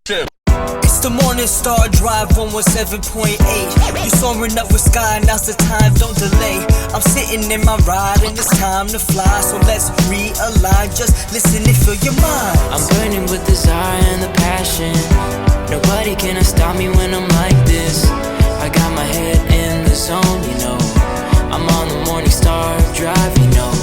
It's the morning star drive 117.8. You soaring up with sky, now's the time, don't delay. I'm sitting in my ride and it's time to fly. So let's realign, just listen and fill your mind. I'm burning with desire and the passion. Nobody can stop me when I'm like this. I got my head in the zone, you know. I'm on the morning star drive, you know.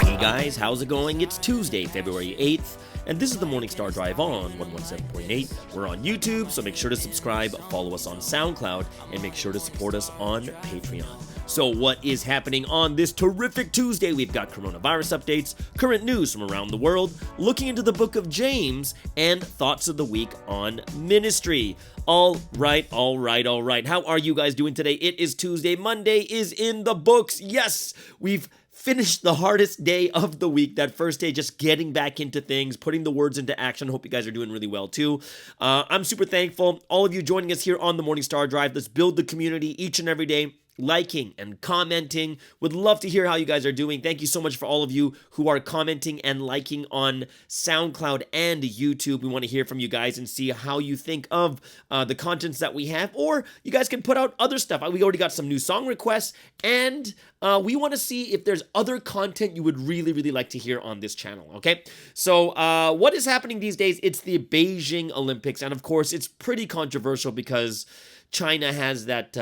Hey guys, how's it going? It's Tuesday, February 8th. And this is the Morning Star Drive on 117.8. We're on YouTube, so make sure to subscribe, follow us on SoundCloud, and make sure to support us on Patreon. So what is happening on this terrific Tuesday? We've got coronavirus updates, current news from around the world, looking into the book of James, and thoughts of the week on ministry. All right. How are you guys doing today? It is Tuesday. Monday is in the books. Yes, we've finished the hardest day of the week, that first day, just getting back into things, putting the words into action. Hope you guys are doing really well too. I'm super thankful, all of you joining us here on the Morning Star Drive. Let's build the community each and every day, liking and commenting. Would love to hear how you guys are doing. Thank you so much for all of you who are commenting and liking on SoundCloud and YouTube. We want to hear from you guys and see how you think of the contents that we have, or you guys can put out other stuff. We already got some new song requests, and we want to see if there's other content you would really like to hear on this channel, okay? So what is happening these days? It's the Beijing Olympics, and of course, it's pretty controversial because China has that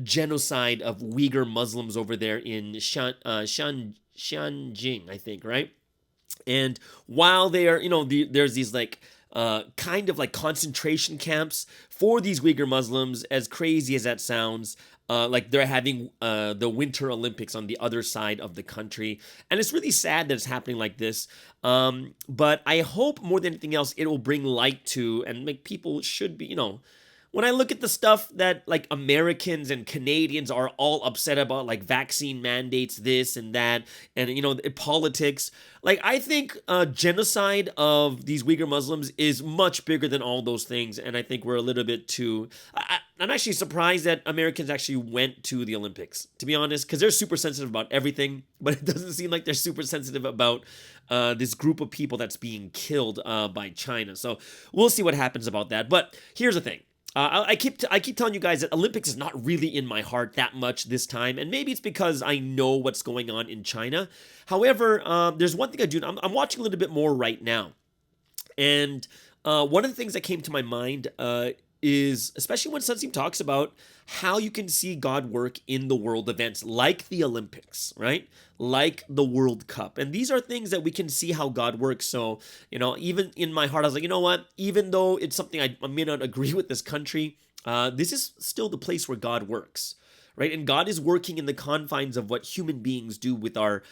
genocide of Uyghur Muslims over there in Xinjiang, I think, right? And while they are, there's these kind of like concentration camps for these Uyghur Muslims, as crazy as that sounds. Like they're having the Winter Olympics on the other side of the country. And it's really sad that it's happening like this. But I hope more than anything else, it will bring light to, and make people should be, when I look at the stuff that like Americans and Canadians are all upset about, like vaccine mandates, this and that, and politics, like I think genocide of these Uyghur Muslims is much bigger than all those things, and I think we're a little bit too. I'm actually surprised that Americans actually went to the Olympics, to be honest, because they're super sensitive about everything, but it doesn't seem like they're super sensitive about this group of people that's being killed by China. So we'll see what happens about that. But here's the thing. I keep telling you guys that Olympics is not really in my heart that much this time, and maybe it's because I know what's going on in China. However, there's one thing I do. I'm watching a little bit more right now, and one of the things that came to my mind is, especially when Sunseem talks about how you can see God work in the world events like the Olympics, right? Like the World Cup. And these are things that we can see how God works. So, even in my heart, I was like, you know what? Even though it's something I may not agree with this country, this is still the place where God works, right? And God is working in the confines of what human beings do with our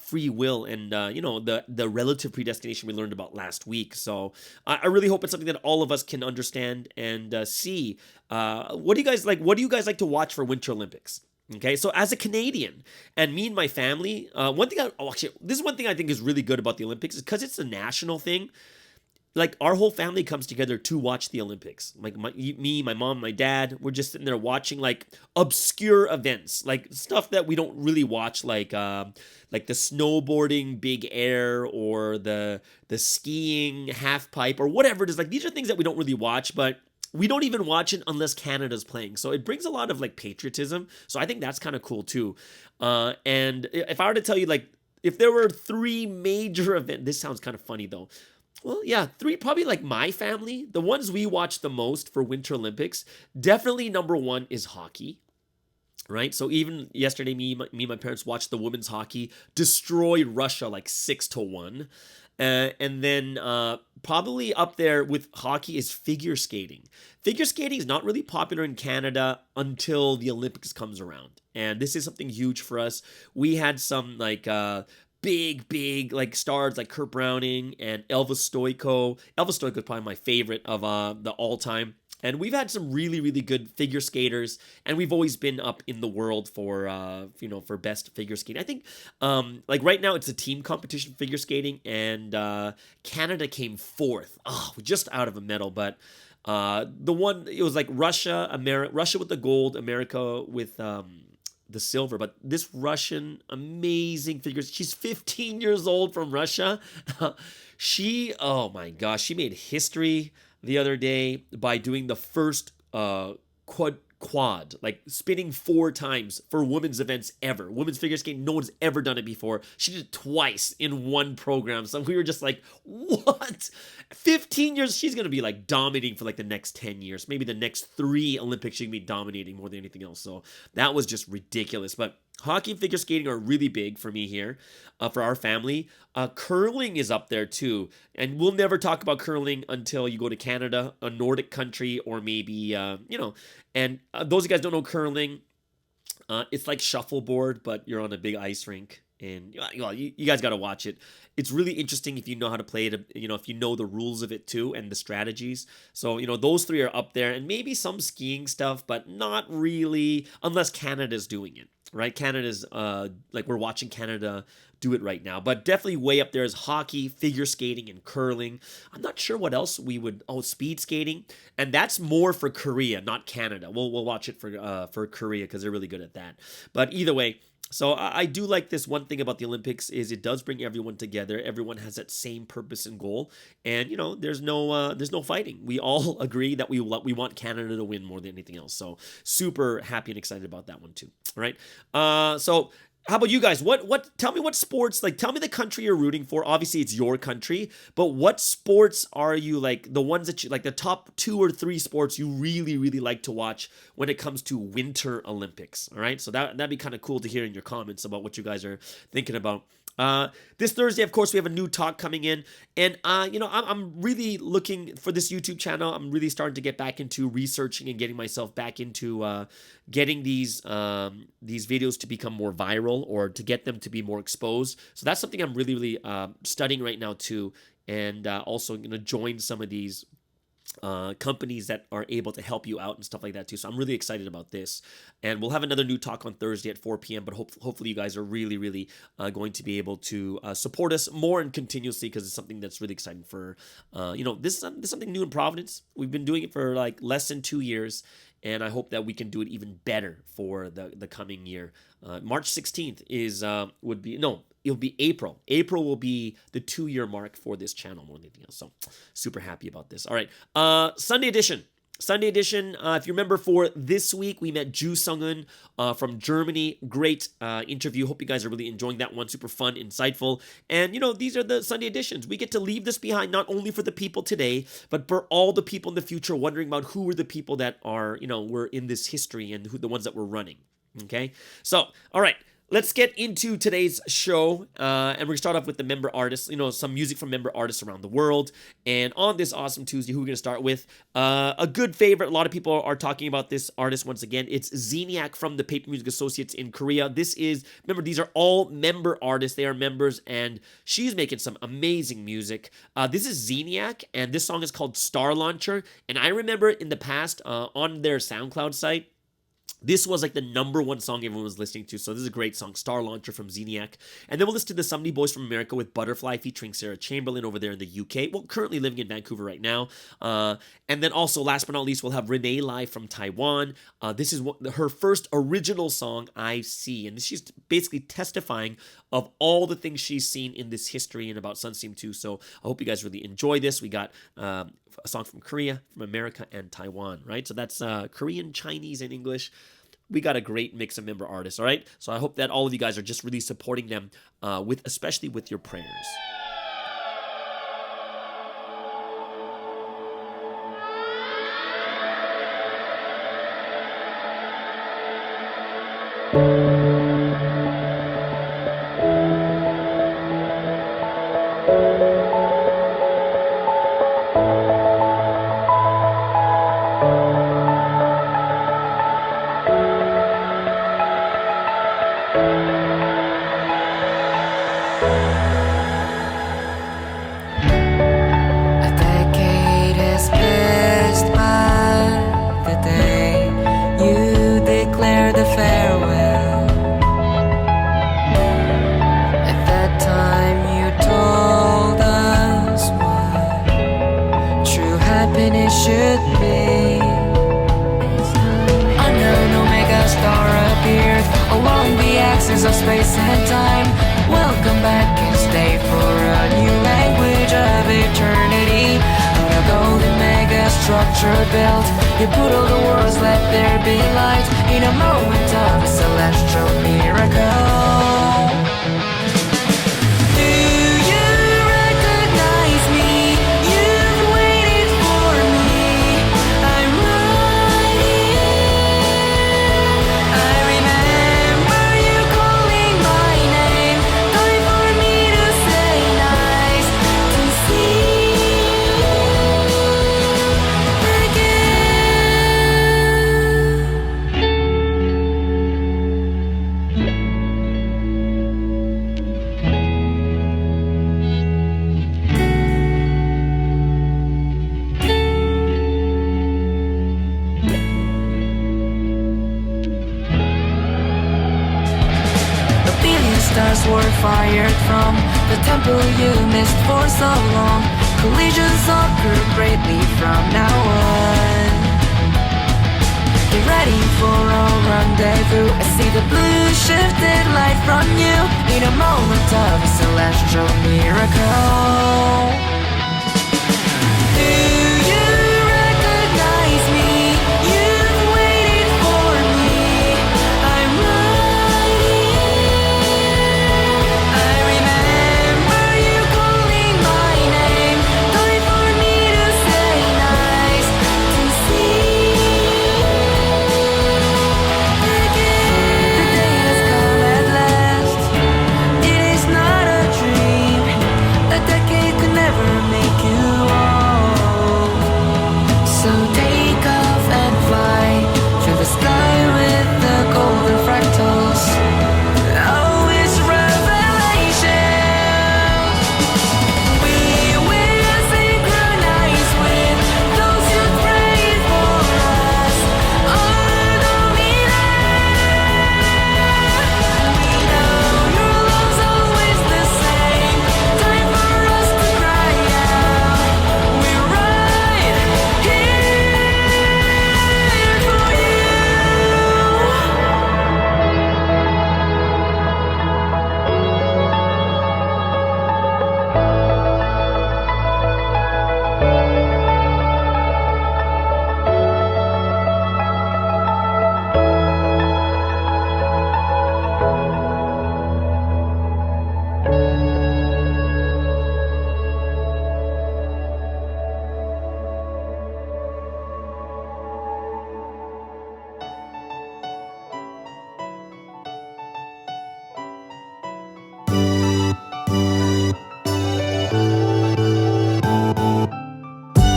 free will and, the relative predestination we learned about last week. So I really hope it's something that all of us can understand and see. What do you guys like? What do you guys like to watch for Winter Olympics? Okay, so as a Canadian and me and my family, this is one thing I think is really good about the Olympics is because it's a national thing. Like our whole family comes together to watch the Olympics. Like me, my mom, my dad, we're just sitting there watching like obscure events, like stuff that we don't really watch, like the snowboarding big air or the skiing half pipe or whatever it is. Like these are things that we don't really watch, but we don't even watch it unless Canada's playing. So it brings a lot of like patriotism. So I think that's kind of cool too. And if I were to tell you, like, if there were three major events, this sounds kind of funny though. Well, yeah, three, probably like my family, the ones we watch the most for Winter Olympics, definitely number one is hockey. Right, so even yesterday, me and my parents watched the women's hockey destroy Russia like 6-1. And then probably up there with hockey is figure skating. Figure skating is not really popular in Canada until the Olympics comes around. And this is something huge for us. We had some like big like stars like Kurt Browning and Elvis Stoico. Elvis Stoico is probably my favorite of the all-time. And we've had some really good figure skaters, and we've always been up in the world for for best figure skating. I think like right now it's a team competition figure skating, and Canada came fourth. Oh, just out of a medal, but the one, it was like Russia with the gold, America with the silver. But this Russian amazing figures, she's 15 years old from Russia. Oh my gosh, she made history. the other day by doing the first quad, like spinning 4 times for women's events ever. Women's figure skating, no one's ever done it before. She did it twice in one program. So we were just like, what? 15 years, she's going to be like dominating for like the next 10 years. Maybe the next 3 Olympics she can be dominating more than anything else. So that was just ridiculous. But hockey and figure skating are really big for me here, for our family. Curling is up there too. And we'll never talk about curling until you go to Canada, a Nordic country, or maybe, and those of you guys don't know curling, it's like shuffleboard, but you're on a big ice rink. And you guys got to watch it. It's really interesting if you know how to play it, if you know the rules of it too and the strategies. So, those 3 are up there, and maybe some skiing stuff, but not really unless Canada's doing it, right? Canada's like we're watching Canada do it right now, but definitely way up there is hockey, figure skating, and curling. I'm not sure what else we would. Oh, speed skating, and that's more for Korea, not Canada. We'll watch it for Korea because they're really good at that. But either way. So I do like this. One thing about the Olympics is it does bring everyone together. Everyone has that same purpose and goal, and there's no fighting. We all agree that we want Canada to win more than anything else. So super happy and excited about that one too. All right. So how about you guys? Tell me what sports, like tell me the country you're rooting for. Obviously it's your country, but what sports are you like the ones that you like the top 2 or 3 sports you really, really like to watch when it comes to Winter Olympics? All right. So that'd be kind of cool to hear in your comments about what you guys are thinking about. This Thursday, of course, we have a new talk coming in, and I'm really looking for this YouTube channel. I'm really starting to get back into researching and getting myself back into getting these videos to become more viral or to get them to be more exposed. So that's something I'm really, really studying right now too, and also going to join some of these companies that are able to help you out and stuff like that too. So I'm really excited about this, and we'll have another new talk on Thursday at 4 p.m. But hopefully you guys are really, really going to be able to support us more and continuously, because it's something that's really exciting for this is something new in Providence. We've been doing it for like less than 2 years, and I hope that we can do it even better for the coming year. March 16th it'll be April. April will be the 2-year mark for this channel more than anything else. So super happy about this. All right. Sunday edition. If you remember, for this week, we met Ju Sung-eun from Germany. Great interview. Hope you guys are really enjoying that one. Super fun, insightful. And, these are the Sunday editions. We get to leave this behind not only for the people today, but for all the people in the future wondering about who are the people that are, were in this history and who the ones that were running. Okay? So, all right. Let's get into today's show, and we're going to start off with the member artists, some music from member artists around the world. And on this awesome Tuesday, who we're going to start with, a good favorite. A lot of people are talking about this artist once again. It's Zeniac from the Paper Music Associates in Korea. Remember, these are all member artists. They are members, and she's making some amazing music. This is Zeniac, and this song is called Star Launcher. And I remember in the past, on their SoundCloud site, this was like the #1 song everyone was listening to. So this is a great song, Star Launcher from Zeniac. And then we'll listen to the Somebody Boys from America with Butterfly featuring Sarah Chamberlain over there in the UK. Well, currently living in Vancouver right now. And then also, last but not least, we'll have Renee Lai from Taiwan. This is her first original song, I See. And she's basically testifying of all the things she's seen in this history and about Sunseam too. So I hope you guys really enjoy this. We got a song from Korea, from America, and Taiwan, right? So that's Korean, Chinese, and English. We got a great mix of member artists, all right? So I hope that all of you guys are just really supporting them, especially with your prayers. Of space and time, welcome back and stay for a new language of eternity. A golden mega structure built. You put all the words, let there be light, in a moment of a celestial miracle. Do you recognize me? You've waited for me. I'm right here. I remember you calling my name. Time for me to say nice to see stars were fired from the temple you missed for so long. Collisions occur greatly from now on. Get ready for a rendezvous. I see the blue shifted light from you, in a moment of a celestial miracle. Do you recognize me? You've waited for me. I'm right here. I remember you calling my name. Time for me to say nice to see again. The day has come at last. It is not a dream. A decade could never make you old. So take off and fly through the sky with the golden fractals. Oh, it's revelation. We will synchronize with those who prayed for us. Our we know your love's always the same. Time for us to cry out. We're right here for you.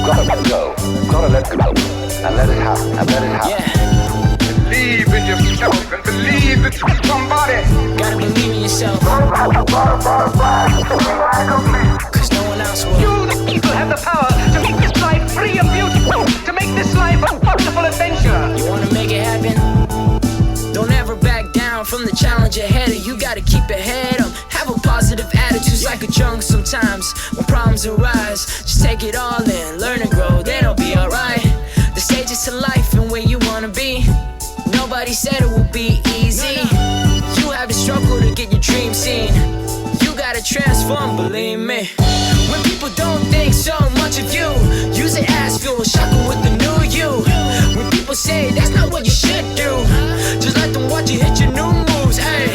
Gotta let go. Gotta let go. And let it happen. And let it happen. Believe in yourself and believe that you're somebody. Gotta believe in yourself, cause no one else will. You the people have the power to make this life free and beautiful, to make this life a wonderful adventure. You wanna make it happen? Don't ever back down from the challenge ahead of you. Gotta keep your head up, have a positive attitude. It's like a drunk sometimes when problems arise. Just take it all in, learn and grow, then it'll be alright. The stages to life and where you wanna be. Nobody said it will be easy. You have to struggle to get your dreams seen. You gotta transform, believe me. When people don't think so much of you, use it as fuel, shock 'em with the new you. When people say that's not what you should do, just let them watch you hit your new moves. Ay,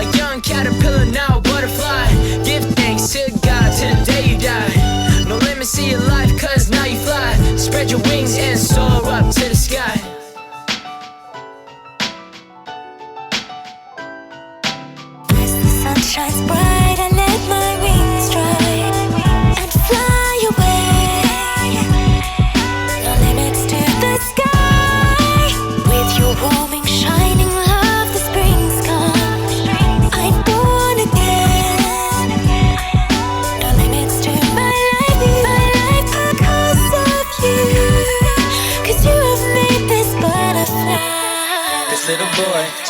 a young caterpillar, now a butterfly. Give thanks to God till the day you die. No limits to your life, cause now you fly. Spread your wings and soar up to the sky. As the sun shines bright, I let my wings dry and fly away. No limits to the sky. With your warming, shining love, the spring's come. I'm born again. No limits to my life because of you. 'Cause you have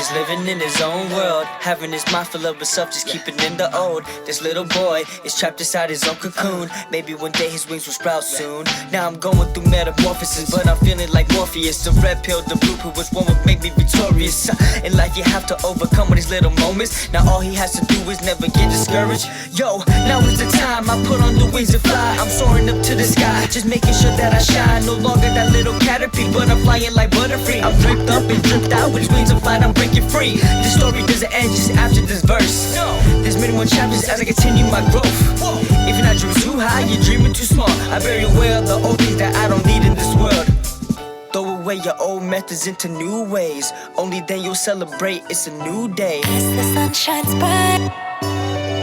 just living in his own world, having his mind full of himself, just keeping in the old. This little boy is trapped inside his own cocoon. Maybe one day his wings will sprout soon. Now I'm going through metamorphosis, but I'm feeling like Morpheus. The red pill, the blue pill, which one would make me victorious? In life you have to overcome all these little moments. Now all he has to do is never get discouraged. Yo, now is the time I put on the wings and fly. I'm soaring up to the sky, just making sure that I shine. No longer that little caterpillar, but I'm flying like butterfree. I'm dripped up and dripped out, with wings of flight I'm breaking free. The story doesn't end just after this verse. There's many more chapters as I continue my growth. If you're not dreaming too high, you're dreaming too small. I bury away all the old things that I don't need in this world. Throw away your old methods into new ways. Only then you'll celebrate, it's a new day. As the sun shines bright,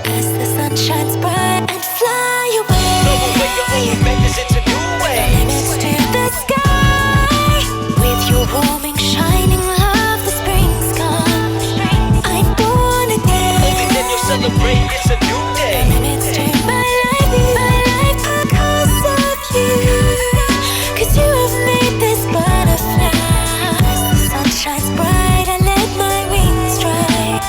as the sun shines bright, and fly away. Throw away your old methods into new ways. Limits to the sky. With your warming, shining love, the spring's come. I'm born again. Only then you'll celebrate, it's a new day. Limits to my life because of you. 'Cause you have made this butterfly. As the sun shines bright, I let my wings dry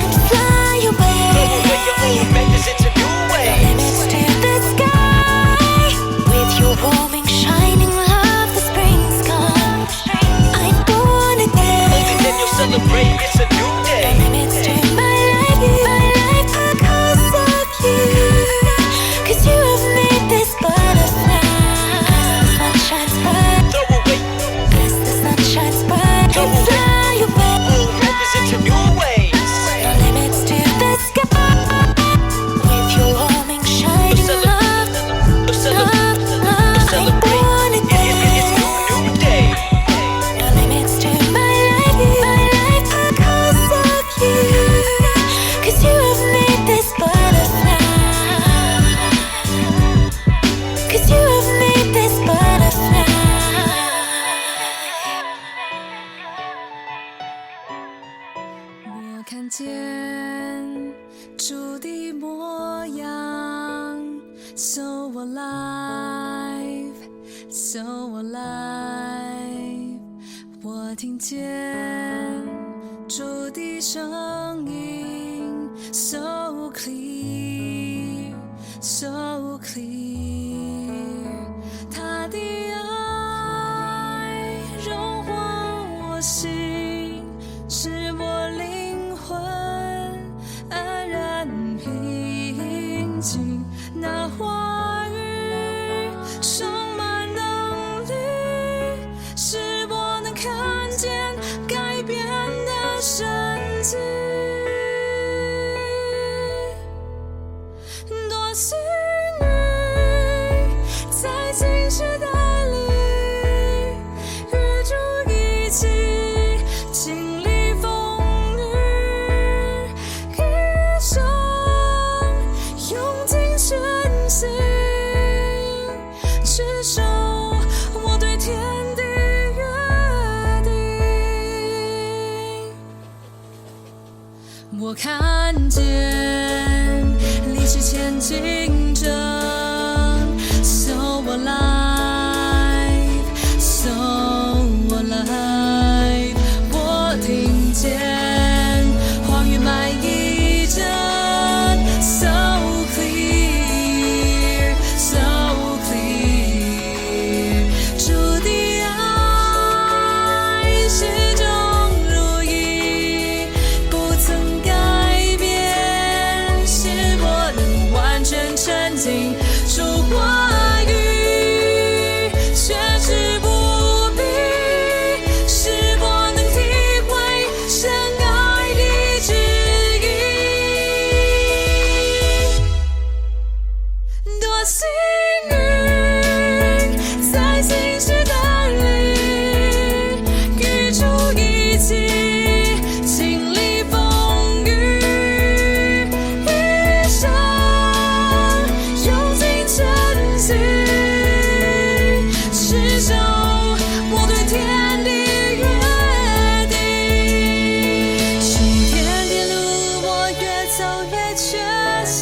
and fly away. Throw away your old methods into new ways. Limits to the sky. With your warming, shining love, the spring's come. I'm born again. Only then you'll celebrate, it's a new day. Limits to my life because of you. 'Cause you have made this butterfly. As the sun shines bright, Throw away as the sun shines bright, and fly away. old methods into new ways. No limits to the sky. With your warming, shining love, I'm born again. New day. No limits to my life because of you. 'Cause you have made this butterfly. 'Cause you have made this butterfly. 我看见主的模样 ，So alive, so alive。我听见主的声音 ，So clear, so clear。他的爱融化我心，使我灵魂安然平静。那话语充满能力，使我能看见改变的神迹。多幸运，在新时代里与主一起经历风雨，一生用尽全心持守我对天地约定。我看见历史前进着 ，So alive, so alive。我听见话语满溢着 ，So clear, so clear。主的爱始终如一，不曾改变，使我能完全沉浸。主话语却是不必，使我能体会神爱的旨意。多幸运，在新时代里与主一起经历风雨，一生用尽全心持守我对天地约定。属天的路我越走越确信，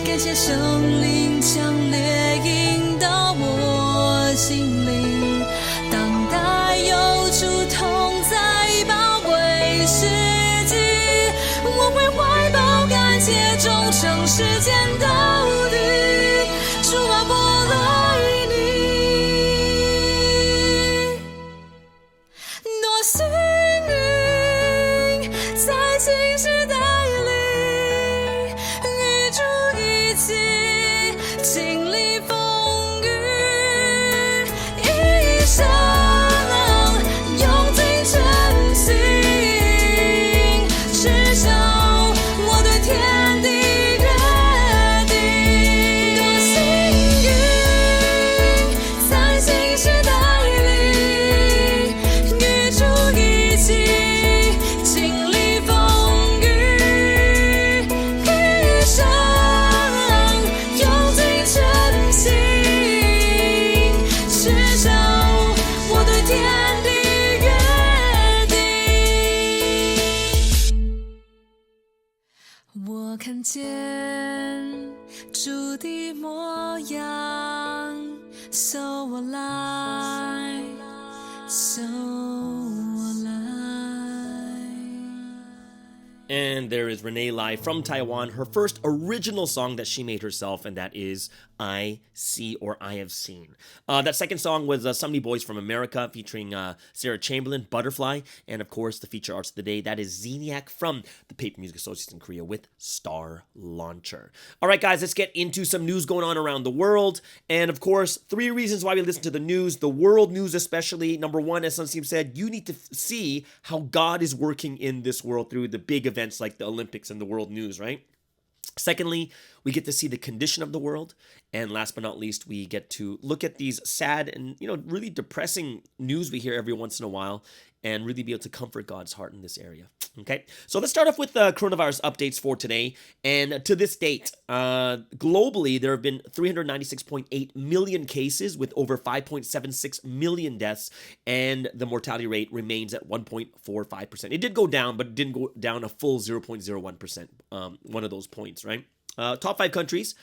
感谢圣灵强烈引导我心灵。当带有主同在时间到底，出马波来你。多幸运，在新时代里与主一起经历风雨，一生用尽真心，至少我对天地约定。多幸运，在新时代里与主一起经历风雨，一生用尽真心，至少我对天地约定。我看见主的模样，so 我来，so 我来。 And there is Renee Lai from Taiwan, her first original song that she made herself, and that is I See or I Have Seen. That second song was So Many Boys from America featuring Sarah Chamberlain, Butterfly, and of course the feature artist of the day, that is Zeniac from the Paper Music Association in Korea with Star Launcher. All right, guys, let's get into some news going on around the world. And of course, 3 reasons why we listen to the news, the world news especially. Number 1, as Sunseem said, you need to see how God is working in this world through the big events like the Olympics and the world news, right? Secondly, we get to see the condition of the world. And last but not least, we get to look at these sad and, really depressing news we hear every once in a while and really be able to comfort God's heart in this area. Okay, so let's start off with the coronavirus updates for today. And to this date, globally, there have been 396.8 million cases with over 5.76 million deaths, and the mortality rate remains at 1.45%. It did go down, but it didn't go down a full 0.01%, one of those points, right? Top 5 countries.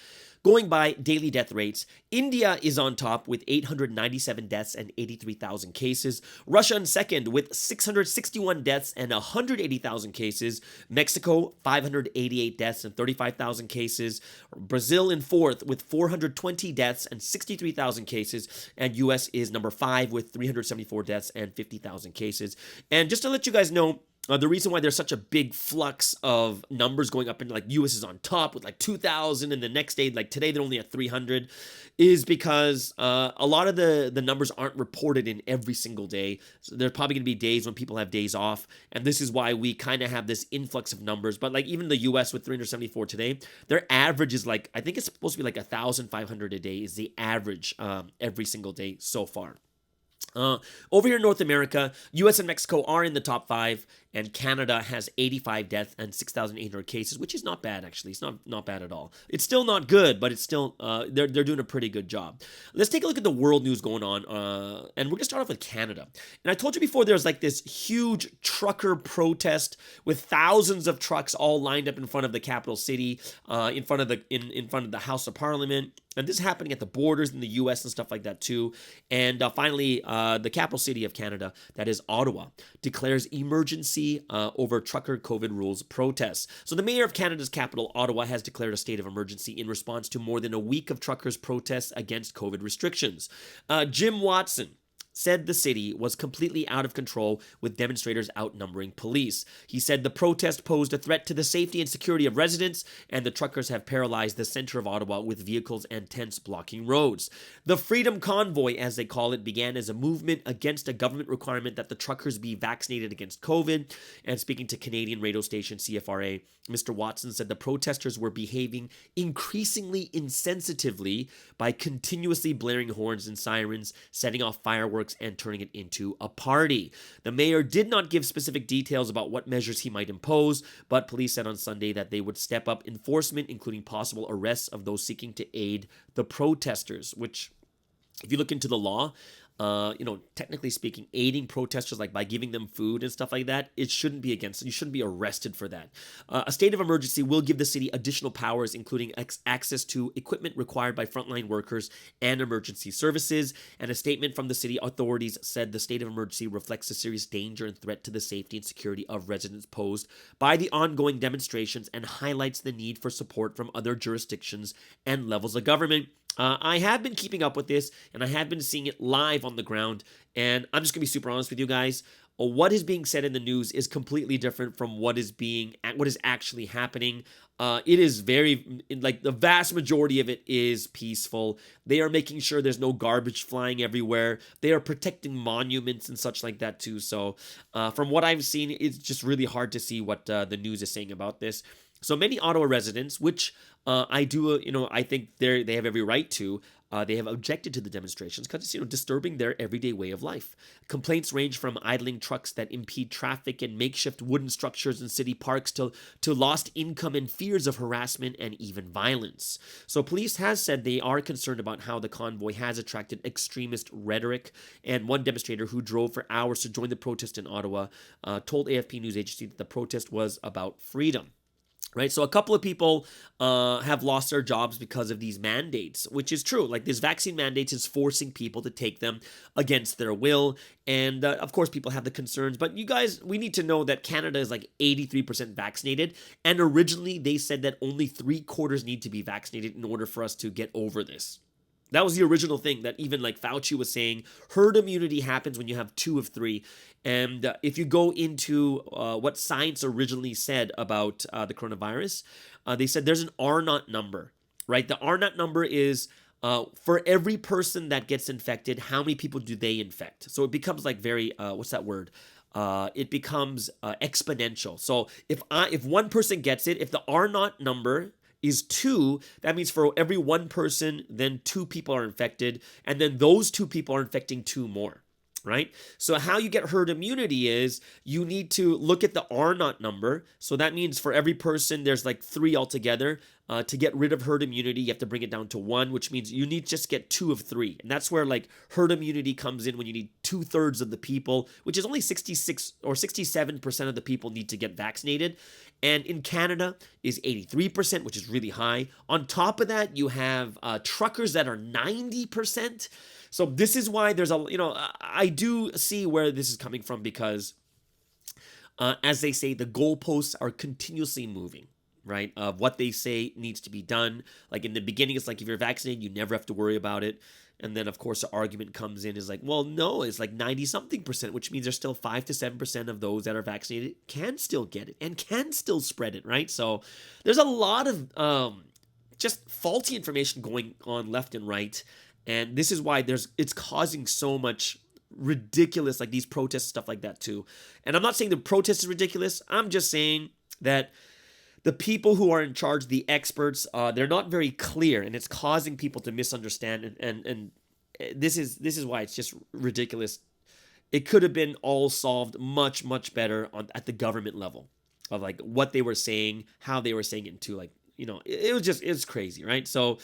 Going by daily death rates, India is on top with 897 deaths and 83,000 cases. Russia in second with 661 deaths and 180,000 cases. Mexico, 588 deaths and 35,000 cases. Brazil in fourth with 420 deaths and 63,000 cases. And US is number 5 with 374 deaths and 50,000 cases. And just to let you guys know, the reason why there's such a big flux of numbers going up, and like US is on top with like 2,000, and the next day, like today, they're only at 300, is because a lot of the numbers aren't reported in every single day. So there's probably going to be days when people have days off, and this is why we kind of have this influx of numbers. But like even the US with 374 today, their average is like, I think it's supposed to be like 1,500 a day is the average every single day so far. Over here in North America, US and Mexico are in the top 5, and Canada has 85 deaths and 6,800 cases, which is not bad, actually. It's not bad at all. It's still not good, but it's still, they're doing a pretty good job. Let's take a look at the world news going on, and we're going to start off with Canada. And I told you before, there's like this huge trucker protest with thousands of trucks all lined up in front of the capital city, in front of the House of Parliament. And this is happening at the borders in the U.S. and stuff like that too. And finally, the capital city of Canada, that is Ottawa, declares emergency over trucker COVID rules protests. So the mayor of Canada's capital, Ottawa, has declared a state of emergency in response to more than a week of truckers' protests against COVID restrictions. Jim Watson said the city was completely out of control with demonstrators outnumbering police. He said the protest posed a threat to the safety and security of residents, and the truckers have paralyzed the center of Ottawa with vehicles and tents blocking roads. The Freedom Convoy, as they call it, began as a movement against a government requirement that the truckers be vaccinated against COVID. And speaking to Canadian radio station CFRA, Mr. Watson said the protesters were behaving increasingly insensitively by continuously blaring horns and sirens, setting off fireworks, and turning it into a party. The mayor did not give specific details about what measures he might impose, but police said on Sunday that they would step up enforcement, including possible arrests of those seeking to aid the protesters, which if you look into the law, technically speaking, aiding protesters like by giving them food and stuff like that, it shouldn't be against. You shouldn't be arrested for that. A state of emergency will give the city additional powers, including access to equipment required by frontline workers and emergency services. And a statement from the city authorities said the state of emergency reflects a serious danger and threat to the safety and security of residents posed by the ongoing demonstrations and highlights the need for support from other jurisdictions and levels of government. I have been keeping up with this, and I have been seeing it live on the ground, and I'm just going to be super honest with you guys. What is being said in the news is completely different from what is actually happening. It is the vast majority of it is peaceful. They are making sure there's no garbage flying everywhere. They are protecting monuments and such like that too. So from what I've seen, it's just really hard to see what the news is saying about this. So many Ottawa residents, which I think they have every right to, they have objected to the demonstrations because it's disturbing their everyday way of life. Complaints range from idling trucks that impede traffic and makeshift wooden structures in city parks to lost income and fears of harassment and even violence. So police has said they are concerned about how the convoy has attracted extremist rhetoric. And one demonstrator who drove for hours to join the protest in Ottawa told AFP News Agency that the protest was about freedom. Right, so a couple of people have lost their jobs because of these mandates, which is true. Like this vaccine mandates is forcing people to take them against their will. And of course, people have the concerns. But you guys, we need to know that Canada is like 83% vaccinated. And originally, they said that only 3/4 need to be vaccinated in order for us to get over this. That was the original thing that even like Fauci was saying. Herd immunity happens when you have 2 of 3. And if you go into what science originally said about the coronavirus, they said there's an R0 number, right? The R0 number is for every person that gets infected, how many people do they infect? So it becomes like very, what's that word? It becomes exponential. So if one person gets it, if the R0 number is 2, that means for every one person, then 2 people are infected, and then those 2 people are infecting 2 more, right? So how you get herd immunity is you need to look at the R0 number. So that means for every person, there's like 3 altogether. To get rid of herd immunity, you have to bring it down to 1, which means you need to just get 2 of 3. And that's where like herd immunity comes in when you need 2/3 of the people, which is only 66 or 67% of the people need to get vaccinated. And in Canada is 83%, which is really high. On top of that, you have truckers that are 90%. So this is why there's I do see where this is coming from because as they say, the goalposts are continuously moving. Right, of what they say needs to be done. Like in the beginning, it's like if you're vaccinated, you never have to worry about it. And then, of course, the argument comes in is like, well, no, it's like 90-something%, which means there's still 5 to 7% of those that are vaccinated can still get it and can still spread it, right? So there's a lot of just faulty information going on left and right. And this is why it's causing so much ridiculous, like these protests, stuff like that too. And I'm not saying the protest is ridiculous. I'm just saying that the people who are in charge, the experts, they're not very clear, and it's causing people to misunderstand. And this is why it's just ridiculous. It could have been all solved much, much better at the government level of like what they were saying, how they were saying it to like, it's crazy, right? So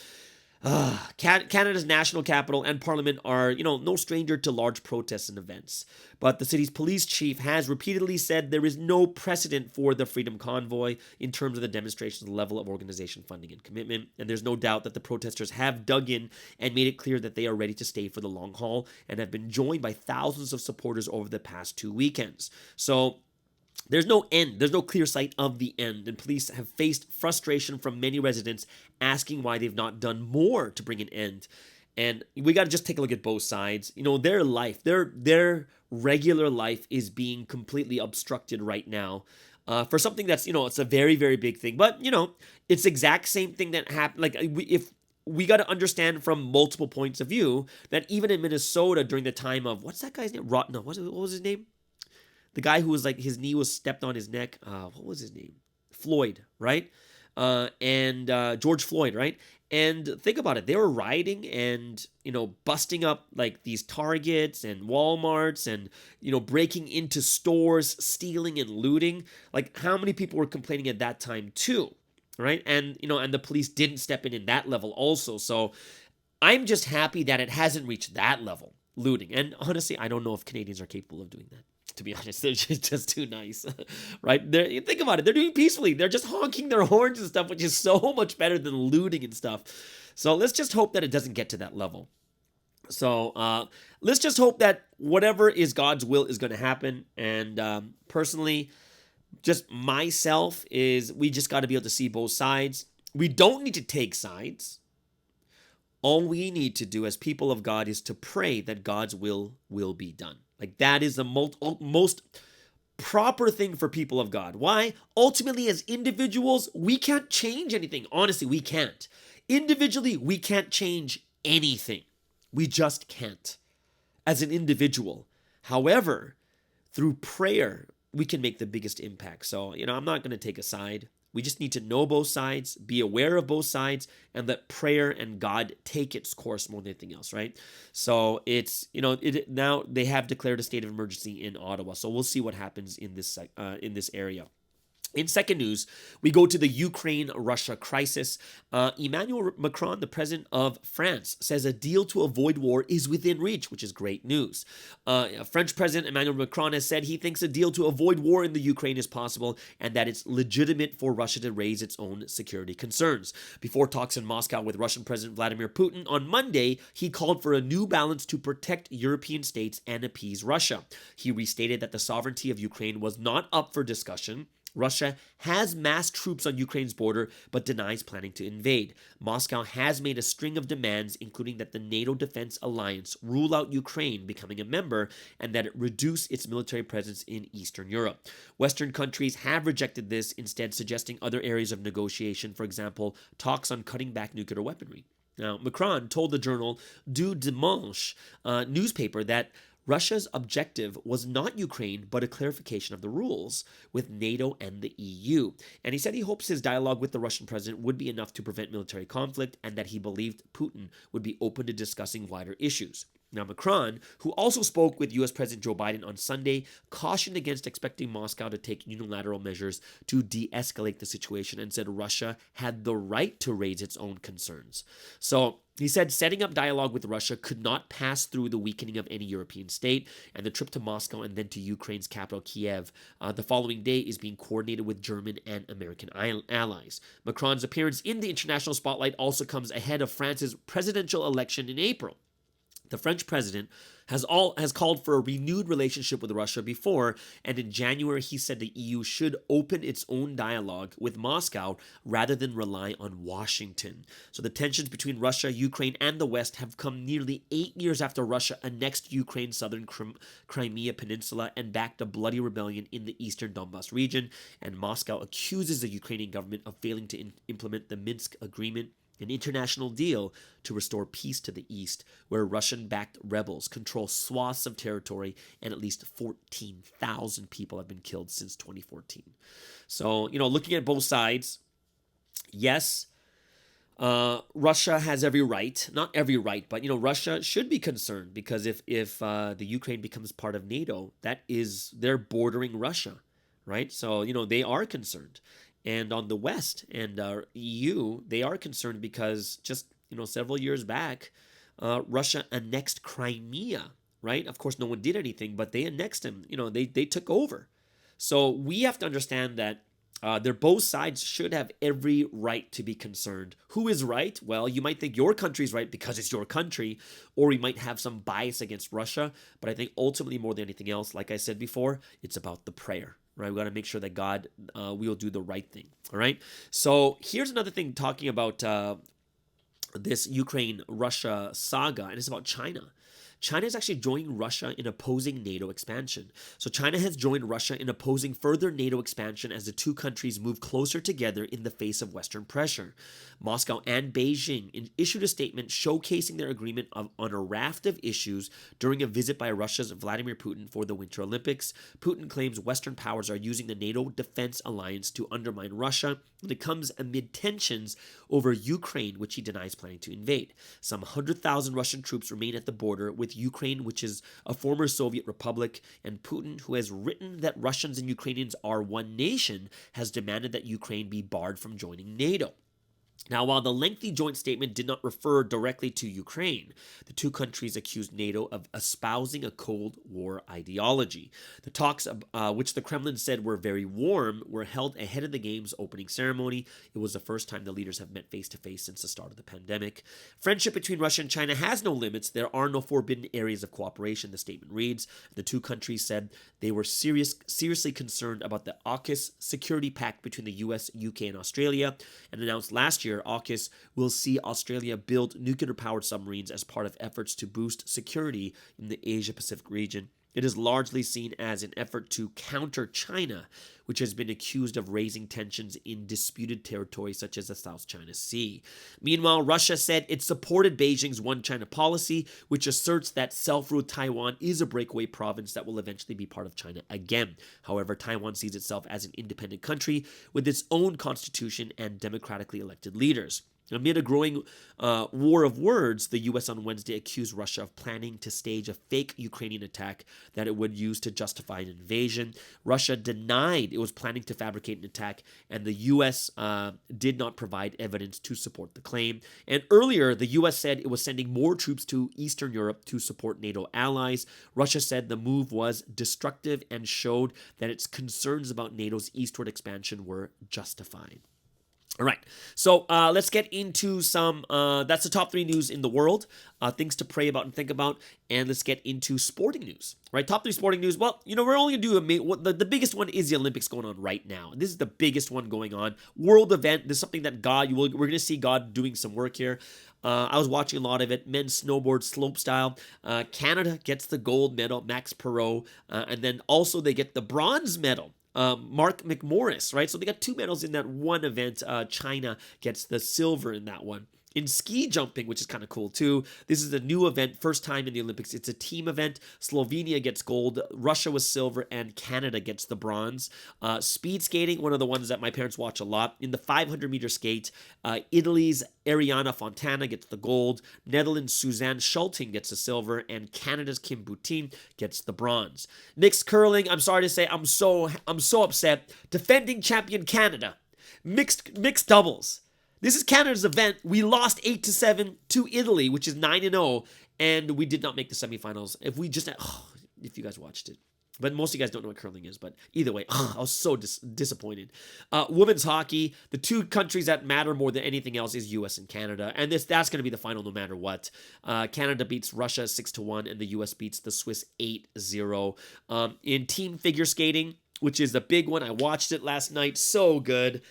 Canada's national capital and parliament are, no stranger to large protests and events. But the city's police chief has repeatedly said there is no precedent for the Freedom Convoy in terms of the demonstration's level of organization, funding, and commitment. And there's no doubt that the protesters have dug in and made it clear that they are ready to stay for the long haul and have been joined by thousands of supporters over the past 2 weekends. So there's no end. There's no clear sight of the end, and police have faced frustration from many residents asking why they've not done more to bring an end. And we got to just take a look at both sides. Their life, their regular life is being completely obstructed right now for something that's, it's a very, very big thing. But, it's the exact same thing that happened. Like, if we got to understand from multiple points of view that even in Minnesota during the time of, what's that guy's name? What was his name? The guy who was like, his knee was stepped on his neck. What was his name? Floyd, right? And George Floyd, right? And think about it. They were rioting and, busting up like these Targets and Walmarts and, breaking into stores, stealing and looting. Like how many people were complaining at that time too, right? And, and the police didn't step in that level also. So I'm just happy that it hasn't reached that level, looting. And honestly, I don't know if Canadians are capable of doing that. To be honest, they're just too nice, right? Think about it. They're doing peacefully. They're just honking their horns and stuff, which is so much better than looting and stuff. So let's just hope that it doesn't get to that level. So let's just hope that whatever is God's will is going to happen. And personally, just myself is we just got to be able to see both sides. We don't need to take sides. All we need to do as people of God is to pray that God's will be done. Like that is the most proper thing for people of God. Why? Ultimately, as individuals, we can't change anything. Honestly, we can't. Individually, we can't change anything. We just can't as an individual. However, through prayer, we can make the biggest impact. So, I'm not going to take a side. We just need to know both sides, be aware of both sides, and let prayer and God take its course more than anything else, right? So it's, now they have declared a state of emergency in Ottawa. So we'll see what happens in this area. In second news, we go to the Ukraine-Russia crisis. Emmanuel Macron, the president of France, says a deal to avoid war is within reach, which is great news. French President Emmanuel Macron has said he thinks a deal to avoid war in the Ukraine is possible and that it's legitimate for Russia to raise its own security concerns. Before talks in Moscow with Russian President Vladimir Putin on Monday, he called for a new balance to protect European states and appease Russia. He restated that the sovereignty of Ukraine was not up for discussion. Russia has massed troops on Ukraine's border, but denies planning to invade. Moscow has made a string of demands, including that the NATO Defense Alliance rule out Ukraine becoming a member and that it reduce its military presence in Eastern Europe. Western countries have rejected this, instead suggesting other areas of negotiation, for example, talks on cutting back nuclear weaponry. Now, Macron told the journal Du Dimanche newspaper that Russia's objective was not Ukraine, but a clarification of the rules with NATO and the EU. And he said he hopes his dialogue with the Russian president would be enough to prevent military conflict and that he believed Putin would be open to discussing wider issues. Now, Macron, who also spoke with U.S. President Joe Biden on Sunday, cautioned against expecting Moscow to take unilateral measures to de-escalate the situation and said Russia had the right to raise its own concerns. So he said setting up dialogue with Russia could not pass through the weakening of any European state, and the trip to Moscow and then to Ukraine's capital, Kiev, the following day is being coordinated with German and American allies. Macron's appearance in the international spotlight also comes ahead of France's presidential election in April. The French president has called for a renewed relationship with Russia before, and in January he said the EU should open its own dialogue with Moscow rather than rely on Washington. So the tensions between Russia, Ukraine, and the West have come nearly 8 years after Russia annexed Ukraine's southern Crimea Peninsula and backed a bloody rebellion in the eastern Donbas region, and Moscow accuses the Ukrainian government of failing to implement the Minsk Agreement, an international deal to restore peace to the east, where Russian-backed rebels control swaths of territory and at least 14,000 people have been killed since 2014. So, looking at both sides, yes, Russia has every right, not every right, but, Russia should be concerned because if the Ukraine becomes part of NATO, they're bordering Russia, right? So, they are concerned. And on the West and EU, they are concerned because just, several years back, Russia annexed Crimea, right? Of course, no one did anything, but they annexed them. They took over. So we have to understand that both sides should have every right to be concerned. Who is right? Well, you might think your country's right because it's your country, or you might have some bias against Russia. But I think ultimately, more than anything else, like I said before, it's about the prayer. Right, we got to make sure that God will do the right thing. All right. So here's another thing talking about this Ukraine-Russia saga, and it's about China. China is actually joining Russia in opposing NATO expansion. So China has joined Russia in opposing further NATO expansion as the two countries move closer together in the face of Western pressure. Moscow and Beijing issued a statement showcasing their agreement on a raft of issues during a visit by Russia's Vladimir Putin for the Winter Olympics. Putin claims Western powers are using the NATO Defense Alliance to undermine Russia, and it comes amid tensions over Ukraine, which he denies planning to invade. Some 100,000 Russian troops remain at the border with Ukraine, which is a former Soviet republic, and Putin, who has written that Russians and Ukrainians are one nation, has demanded that Ukraine be barred from joining NATO. Now, while the lengthy joint statement did not refer directly to Ukraine, the two countries accused NATO of espousing a Cold War ideology. The talks, which the Kremlin said were very warm, were held ahead of the game's opening ceremony. It was the first time the leaders have met face-to-face since the start of the pandemic. Friendship between Russia and China has no limits. There are no forbidden areas of cooperation, the statement reads. The two countries said they were seriously concerned about the AUKUS security pact between the US, UK, and Australia, and announced last year AUKUS will see Australia build nuclear-powered submarines as part of efforts to boost security in the Asia-Pacific region. It is largely seen as an effort to counter China, which has been accused of raising tensions in disputed territory such as the South China Sea. Meanwhile, Russia said it supported Beijing's One China policy, which asserts that self-ruled Taiwan is a breakaway province that will eventually be part of China again. However, Taiwan sees itself as an independent country with its own constitution and democratically elected leaders. Amid a growing war of words, the U.S. on Wednesday accused Russia of planning to stage a fake Ukrainian attack that it would use to justify an invasion. Russia denied it was planning to fabricate an attack, and the U.S. Did not provide evidence to support the claim. And earlier, the U.S. said it was sending more troops to Eastern Europe to support NATO allies. Russia said the move was destructive and showed that its concerns about NATO's eastward expansion were justified. All right, so let's get into some, that's the top 3 news in the world, things to pray about and think about, and let's get into sporting news, right? Top 3 sporting news. Well, we're only going to do the biggest one is the Olympics going on right now. This is the biggest one going on. World event. This is something that we're going to see God doing some work here. I was watching a lot of it. Men's snowboard slopestyle. Canada gets the gold medal, Max Perot, and then also they get the bronze medal. Mark McMorris, right? So they got 2 medals in that one event. China gets the silver in that one. In ski jumping, which is kind of cool too, this is a new event, first time in the Olympics. It's a team event. Slovenia gets gold, Russia was silver, and Canada gets the bronze. Speed skating, one of the ones that my parents watch a lot. In the 500-meter skate, Italy's Ariana Fontana gets the gold, Netherlands' Suzanne Schulting gets the silver, and Canada's Kim Boutin gets the bronze. Mixed curling, I'm sorry to say, I'm so upset. Defending champion Canada. Mixed doubles. This is Canada's event. We lost 8-7 to Italy, which is 9-0, and we did not make the semifinals. If you guys watched it. But most of you guys don't know what curling is, but either way, I was so disappointed. Women's hockey, the 2 countries that matter more than anything else is U.S. and Canada, and that's going to be the final no matter what. Canada beats Russia 6-1, and the U.S. beats the Swiss 8-0. In team figure skating, which is the big one, I watched it last night, so good.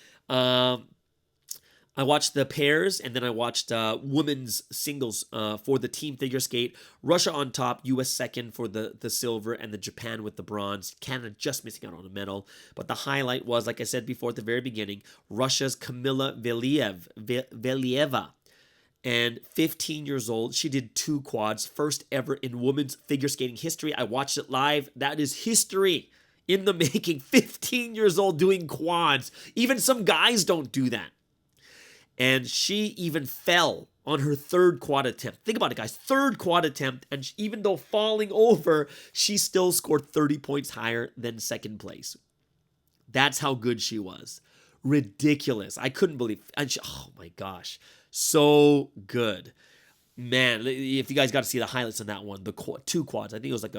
I watched the pairs, and then I watched women's singles for the team figure skate. Russia on top, U.S. second for the silver, and the Japan with the bronze. Canada just missing out on a medal. But the highlight was, like I said before at the very beginning, Russia's Kamila Valieva. And 15 years old, she did 2 quads, first ever in women's figure skating history. I watched it live. That is history in the making. 15 years old doing quads. Even some guys don't do that. And she even fell on her 3rd quad attempt. Think about it, guys. 3rd quad attempt, and even though falling over, she still scored 30 points higher than 2nd place. That's how good she was. Ridiculous. I couldn't believe. Oh my gosh, so good. Man, if you guys got to see the highlights on that one, the 2 quads. I think it was like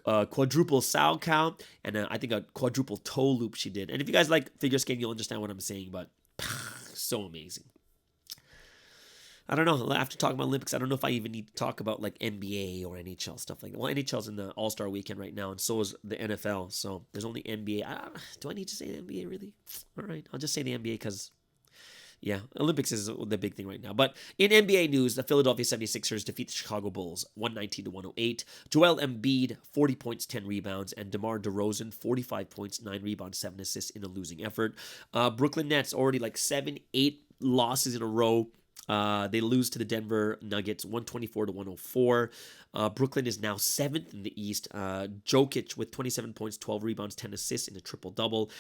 a quadruple sow count and I think a quadruple toe loop she did. And if you guys like figure skating, you'll understand what I'm saying, but so amazing. I don't know. After talking about Olympics, I don't know if I even need to talk about like NBA or NHL stuff like that. Well, NHL's in the All-Star weekend right now, and so is the NFL. So there's only NBA. Do I need to say the NBA really? All right, I'll just say the NBA because, yeah, Olympics is the big thing right now. But in NBA news, the Philadelphia 76ers defeat the Chicago Bulls 119-108. Joel Embiid, 40 points, 10 rebounds, and DeMar DeRozan, 45 points, 9 rebounds, 7 assists in a losing effort. Brooklyn Nets already like 7-8 losses in a row. They lose to the Denver Nuggets 124-104. Brooklyn is now 7th in the East. Jokic with 27 points, 12 rebounds, 10 assists in a triple-double.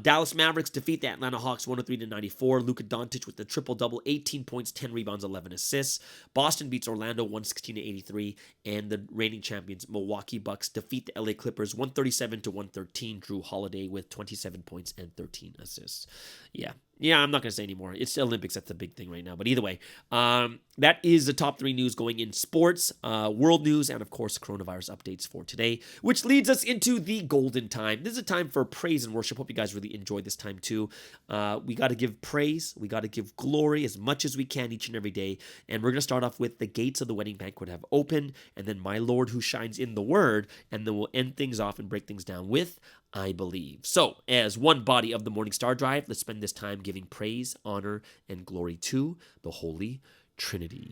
Dallas Mavericks defeat the Atlanta Hawks 103-94. Luka Doncic with the triple-double, 18 points, 10 rebounds, 11 assists. Boston beats Orlando 116-83. And the reigning champions Milwaukee Bucks defeat the LA Clippers 137-113. Drew Holiday with 27 points and 13 assists. Yeah, Yeah, I'm not going to say anymore. It's the Olympics. That's the big thing right now. But either way, that is the top 3 news going in sports, world news, and of course, coronavirus updates for today, which leads us into the golden time. This is a time for praise and worship. Hope you guys really enjoy this time too. We got to give praise. We got to give glory as much as we can each and every day. And we're going to start off with the gates of the wedding banquet have opened, and then my Lord who shines in the word, and then we'll end things off and break things down with I believe. So, as one body of the Morning Star Drive, let's spend this time giving praise, honor, and glory to the Holy Trinity.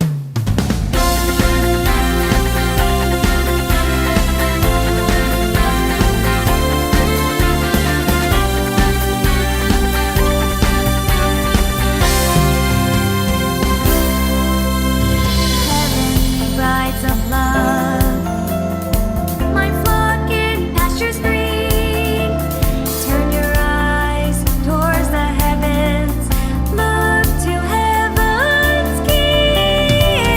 Heavenly brides of love, my flock in pastures green. Turn your eyes towards the heavens, look to heaven's King.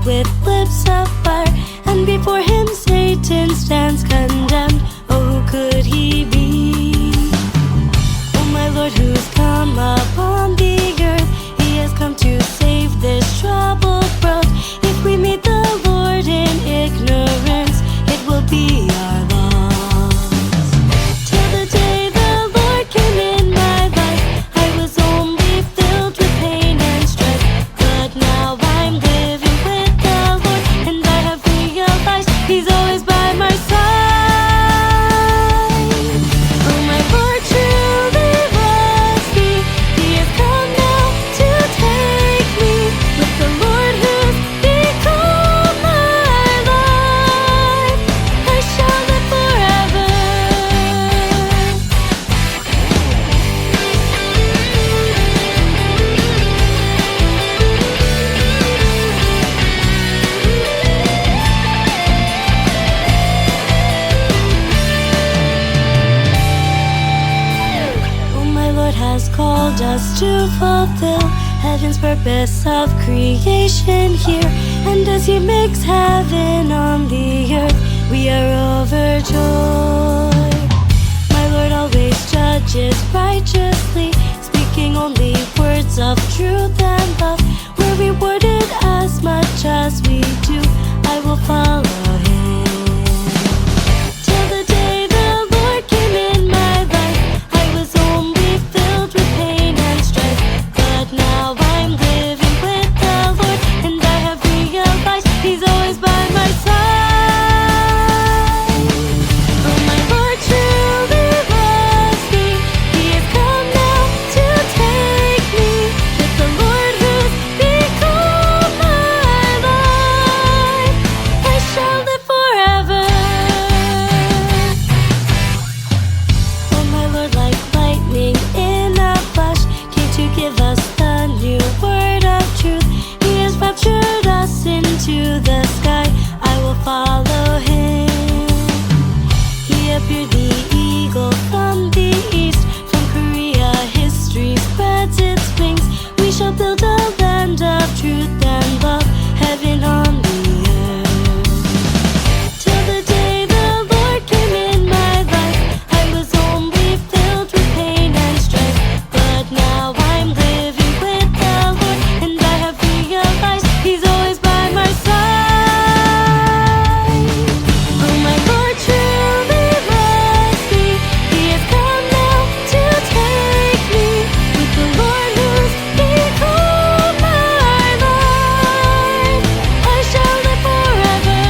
with lips of fire, and before him Satan stands condemned. Oh, who could he be? Oh, my Lord, who's come upon the earth, he has come to save this troubled world. If we meet the Lord in ignorance, it will be our loss. Till the day the Lord came in my life, I was only filled with pain and strife. But now I'm living with the Lord, and I have realized he's always by my side. Oh, my Lord truly loves me. He has come now to take me. With the Lord who's become my life, I shall live forever. Oh, my Lord has called us to fulfill heaven's purpose of creation here. And as he makes heaven on the earth, we are overjoyed. My Lord always judges righteously, speaking only words of truth and love. We're rewarded as much as we do. I will follow him. Till the day the Lord came in my life, I was only filled with pain and strife. But now I'm living with the Lord, and I have realized he's always by my side. Oh, my Lord truly loves me. He has come now to take me. With the Lord who's become my life, I shall live forever. Oh, my Lord, like lightning in a flash, came to give us the new word of truth. He has raptured us into the sky. I will follow him. He appeared the eagle from the east. From Korea history spreads its wings. We shall build a land of truth and love, heaven on the earth. Till the day the Lord came in my life, I was only filled with pain and strife. But now I'm living with the Lord, and I have realized he's always by my side. Oh, my Lord truly loves me. He has come now to take me. With the Lord who's become my life, I shall live forever.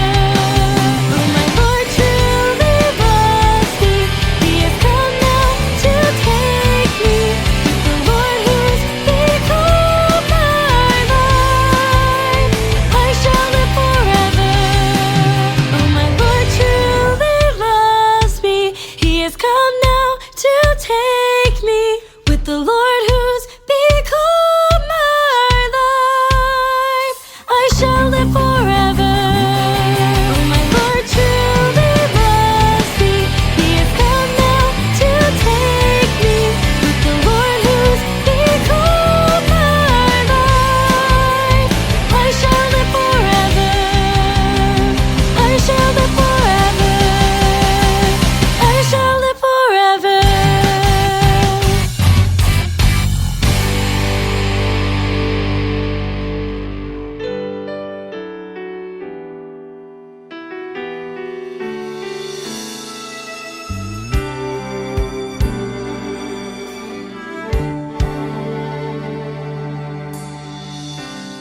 Oh, my Lord truly loves me. He has come now to take me. With the Lord who's become my life, I shall live forever. Oh, my Lord truly loves me. He has come now to take me. With the Lord who's become my life, I shall live forever. Oh, my Lord truly loves me. He has come now to take me. With the Lord who's become my life, I shall live forever. I shall live forever. I shall live forever.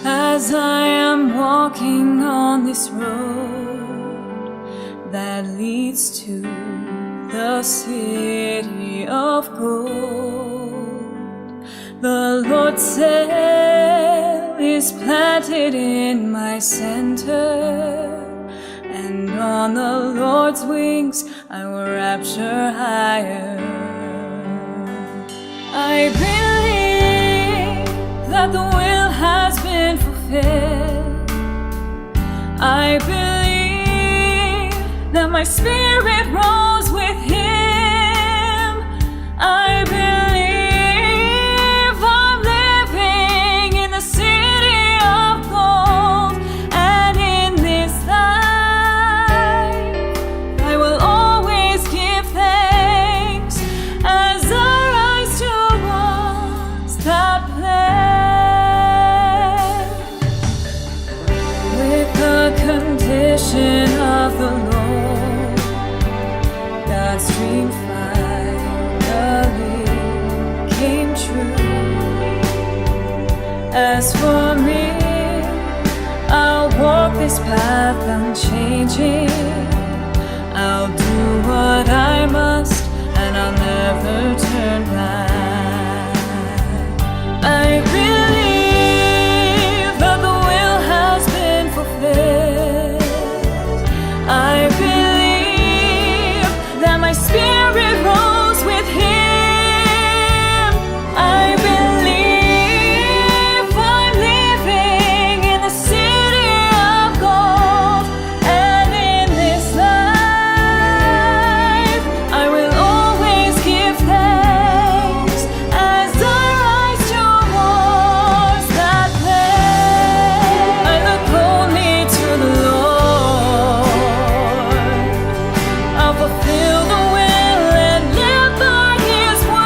As I am walking on this road that leads to the city of gold, the Lord's sail is planted in my center, and on the Lord's wings I will rapture higher. I believe that the will has been fulfilled. I believe that my spirit rose with him. I believe I'm living in the city of gold, and path unchanging. I'll do what I must, and I'll never turn back. I believe that the will has been fulfilled. I believe that my spirit rose with Him. I believe I'm living in the city of gold, and in this life I will always give thanks as I rise towards that place. I look only to the Lord. I'll fulfill the will and live by His word.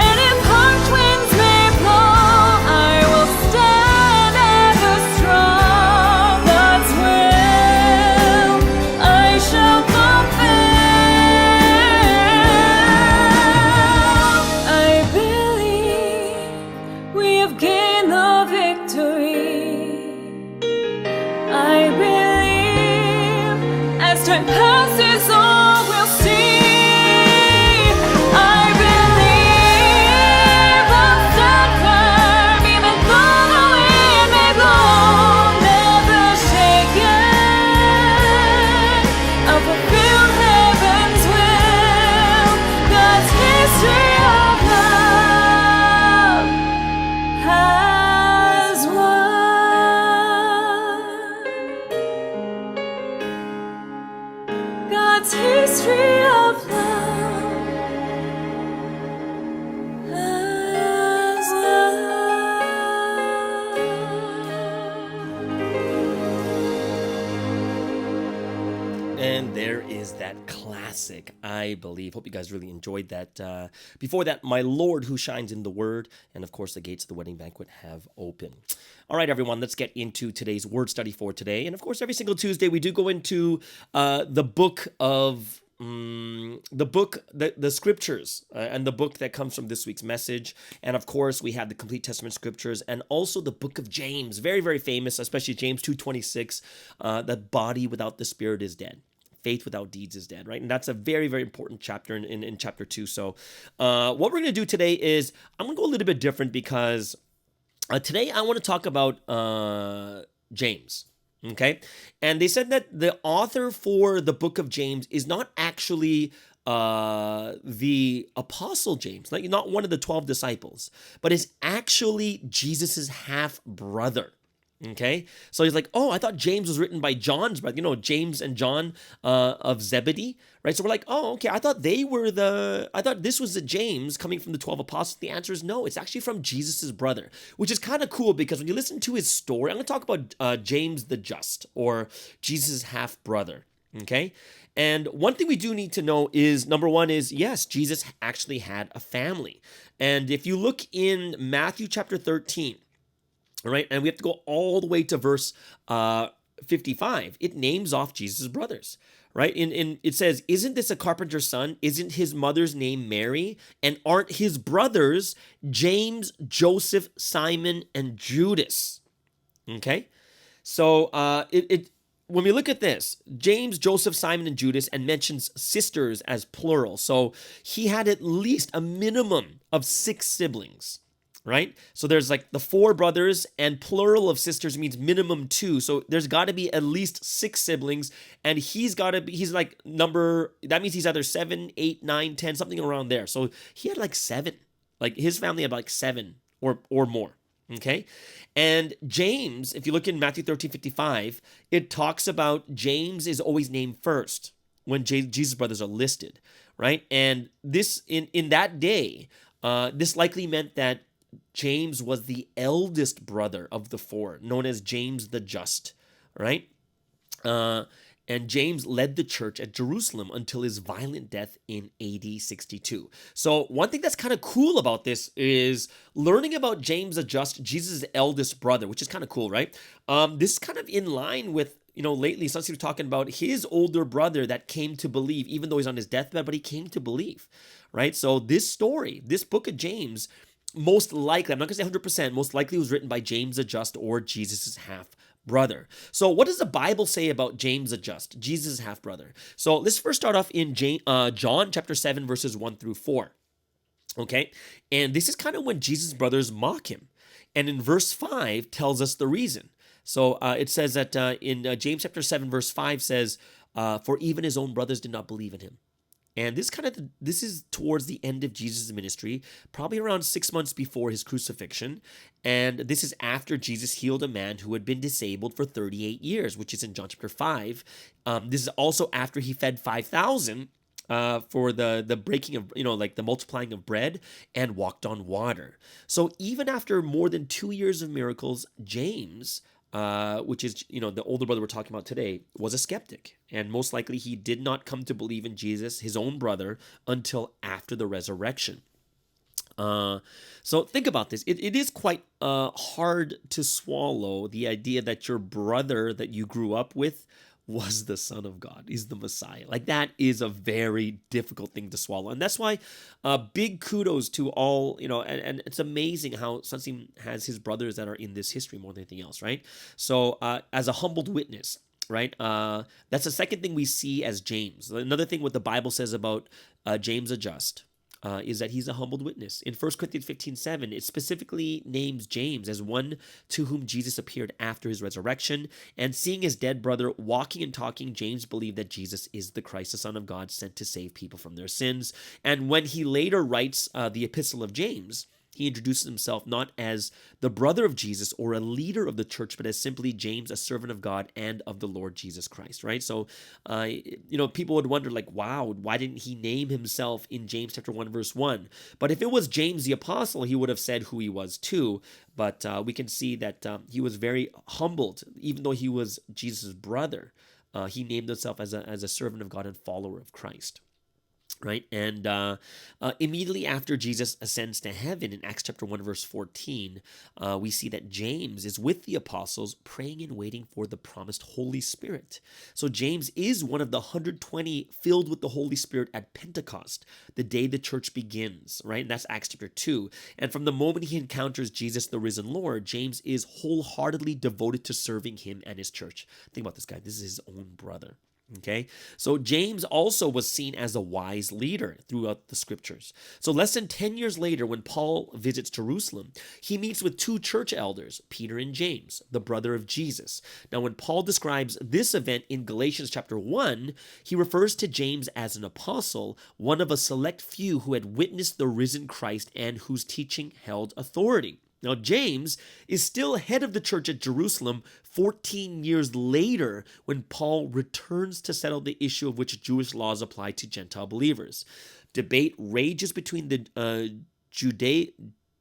And if harsh winds may blow, I will stand ever strong. God's will I shall fulfill. I believe we have gained the victory. I believe as time passes all we'll see. I believe I'll stand firm even though the wind may blow, never shaken. I'll fulfill heaven's will. God's history of love has won. God's history of love has won. And there is that classic, I believe. Hope you guys really enjoyed that. Before that, My Lord Who Shines in the Word. And of course, the gates of the wedding banquet have opened. All right, everyone, let's get into today's word study for today. And of course, every single Tuesday, we do go into the book of the scriptures and the book that comes from this week's message. And of course, we have the complete Testament scriptures and also the book of James, very, very famous, especially James 2:26, that body without the spirit is dead. Faith without deeds is dead, right? And that's a very, very important chapter in chapter 2. So what we're going to do today is I'm going to go a little bit different because today I want to talk about James. Okay, and they said that the author for the book of James is not actually the apostle James, like not one of the 12 disciples, but is actually Jesus's half brother. Okay, so he's like, oh, I thought James was written by John's brother, James and John of Zebedee, right? So we're like, oh, okay, I thought this was a James coming from the 12 apostles. The answer is no, it's actually from Jesus's brother, which is kind of cool because when you listen to his story, I'm going to talk about James the Just, or Jesus' half brother, okay? And one thing we do need to know is, number one is, yes, Jesus actually had a family. And if you look in Matthew chapter 13, all right, and we have to go all the way to verse 55. It names off Jesus' brothers, right? It says, isn't this a carpenter's son? Isn't his mother's name Mary? And aren't his brothers James, Joseph, Simon, and Judas? Okay, so when we look at this, James, Joseph, Simon, and Judas, and mentions sisters as plural. So he had at least a minimum of 6 siblings. Right? So there's like the 4 brothers, and plural of sisters means minimum 2. So there's got to be at least 6 siblings, and he's like that means he's either 7, 8, 9, 10, something around there. So he had like 7. Like his family had like 7 or more. Okay? And James, if you look in Matthew 13:55, it talks about James is always named first when Jesus' brothers are listed, right? And this in that day, this likely meant that James was the eldest brother of the 4, known as James the Just, right? And James led the church at Jerusalem until his violent death in AD 62. So one thing that's kind of cool about this is learning about James the Just, Jesus' eldest brother, which is kind of cool, right? This is kind of in line with, lately some people talking about his older brother that came to believe, even though he's on his deathbed, but he came to believe, right? So this story, this book of James, most likely, I'm not going to say 100%, most likely was written by James the Just or Jesus' half brother. So what does the Bible say about James the Just, Jesus' half brother? So let's first start off in John chapter 7, verses 1 through 4. Okay, and this is kind of when Jesus' brothers mock him. And in verse 5 tells us the reason. So it says that in James chapter 7, verse 5 says, for even his own brothers did not believe in him. And this is towards the end of Jesus' ministry, probably around 6 months before his crucifixion. And this is after Jesus healed a man who had been disabled for 38 years, which is in John chapter 5. This is also after he fed 5,000 for the breaking of, like the multiplying of bread, and walked on water. So even after more than 2 years of miracles, James, which is, the older brother we're talking about today, was a skeptic. And most likely he did not come to believe in Jesus, his own brother, until after the resurrection. So think about this. It is quite hard to swallow the idea that your brother that you grew up with was the Son of God. He's the Messiah. Like, that is a very difficult thing to swallow. And that's why big kudos to all, and it's amazing how Sunstein has his brothers that are in this history more than anything else, right? So as a humbled witness, right? That's the second thing we see as James. Another thing what the Bible says about James the Just is that he's a humbled witness. In 1 Corinthians 15:7, it specifically names James as one to whom Jesus appeared after his resurrection. And seeing his dead brother walking and talking, James believed that Jesus is the Christ, the Son of God, sent to save people from their sins. And when he later writes the Epistle of James, he introduces himself not as the brother of Jesus or a leader of the church, but as simply James, a servant of God and of the Lord Jesus Christ, right? So, people would wonder, like, wow, why didn't he name himself in James chapter 1, verse 1? But if it was James the apostle, he would have said who he was too. But we can see that he was very humbled, even though he was Jesus' brother. He named himself as a servant of God and follower of Christ. Right? And immediately after Jesus ascends to heaven in Acts chapter 1, verse 14, we see that James is with the apostles praying and waiting for the promised Holy Spirit. So James is one of the 120 filled with the Holy Spirit at Pentecost, the day the church begins, right? And that's Acts chapter 2. And from the moment he encounters Jesus, the risen Lord, James is wholeheartedly devoted to serving him and his church. Think about this guy. This is his own brother. Okay, so James also was seen as a wise leader throughout the scriptures. So less than 10 years later, when Paul visits Jerusalem, he meets with two church elders, Peter and James, the brother of Jesus. Now, when Paul describes this event in Galatians chapter 1, he refers to James as an apostle, one of a select few who had witnessed the risen Christ and whose teaching held authority. Now, James is still head of the church at Jerusalem 14 years later when Paul returns to settle the issue of which Jewish laws apply to Gentile believers. Debate rages between the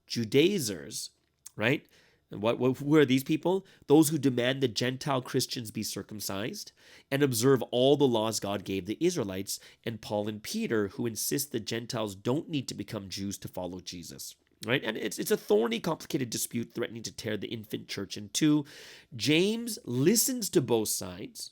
Judaizers, right? And who are these people? Those who demand that Gentile Christians be circumcised and observe all the laws God gave the Israelites, and Paul and Peter, who insist that Gentiles don't need to become Jews to follow Jesus. Right? And it's a thorny, complicated dispute threatening to tear the infant church in two. James listens to both sides.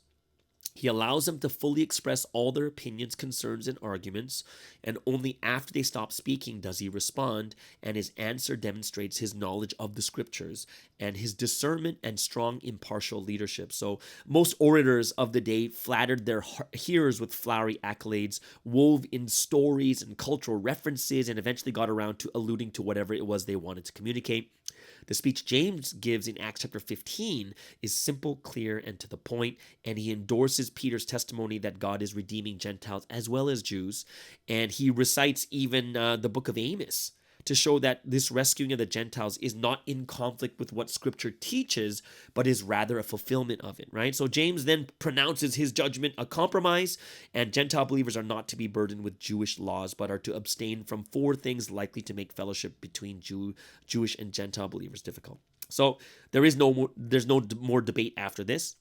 He allows them to fully express all their opinions, concerns, and arguments, and only after they stop speaking does he respond, and his answer demonstrates his knowledge of the scriptures and his discernment and strong impartial leadership. So most orators of the day flattered their hearers with flowery accolades, wove in stories and cultural references, and eventually got around to alluding to whatever it was they wanted to communicate. The speech James gives in Acts chapter 15 is simple, clear, and to the point, and he endorses Peter's testimony that God is redeeming Gentiles as well as Jews, and he recites even the book of Amos to show that this rescuing of the Gentiles is not in conflict with what Scripture teaches, but is rather a fulfillment of it, right? So James then pronounces his judgment a compromise, and Gentile believers are not to be burdened with Jewish laws, but are to abstain from 4 things likely to make fellowship between Jewish and Gentile believers difficult. So there's no more debate after this.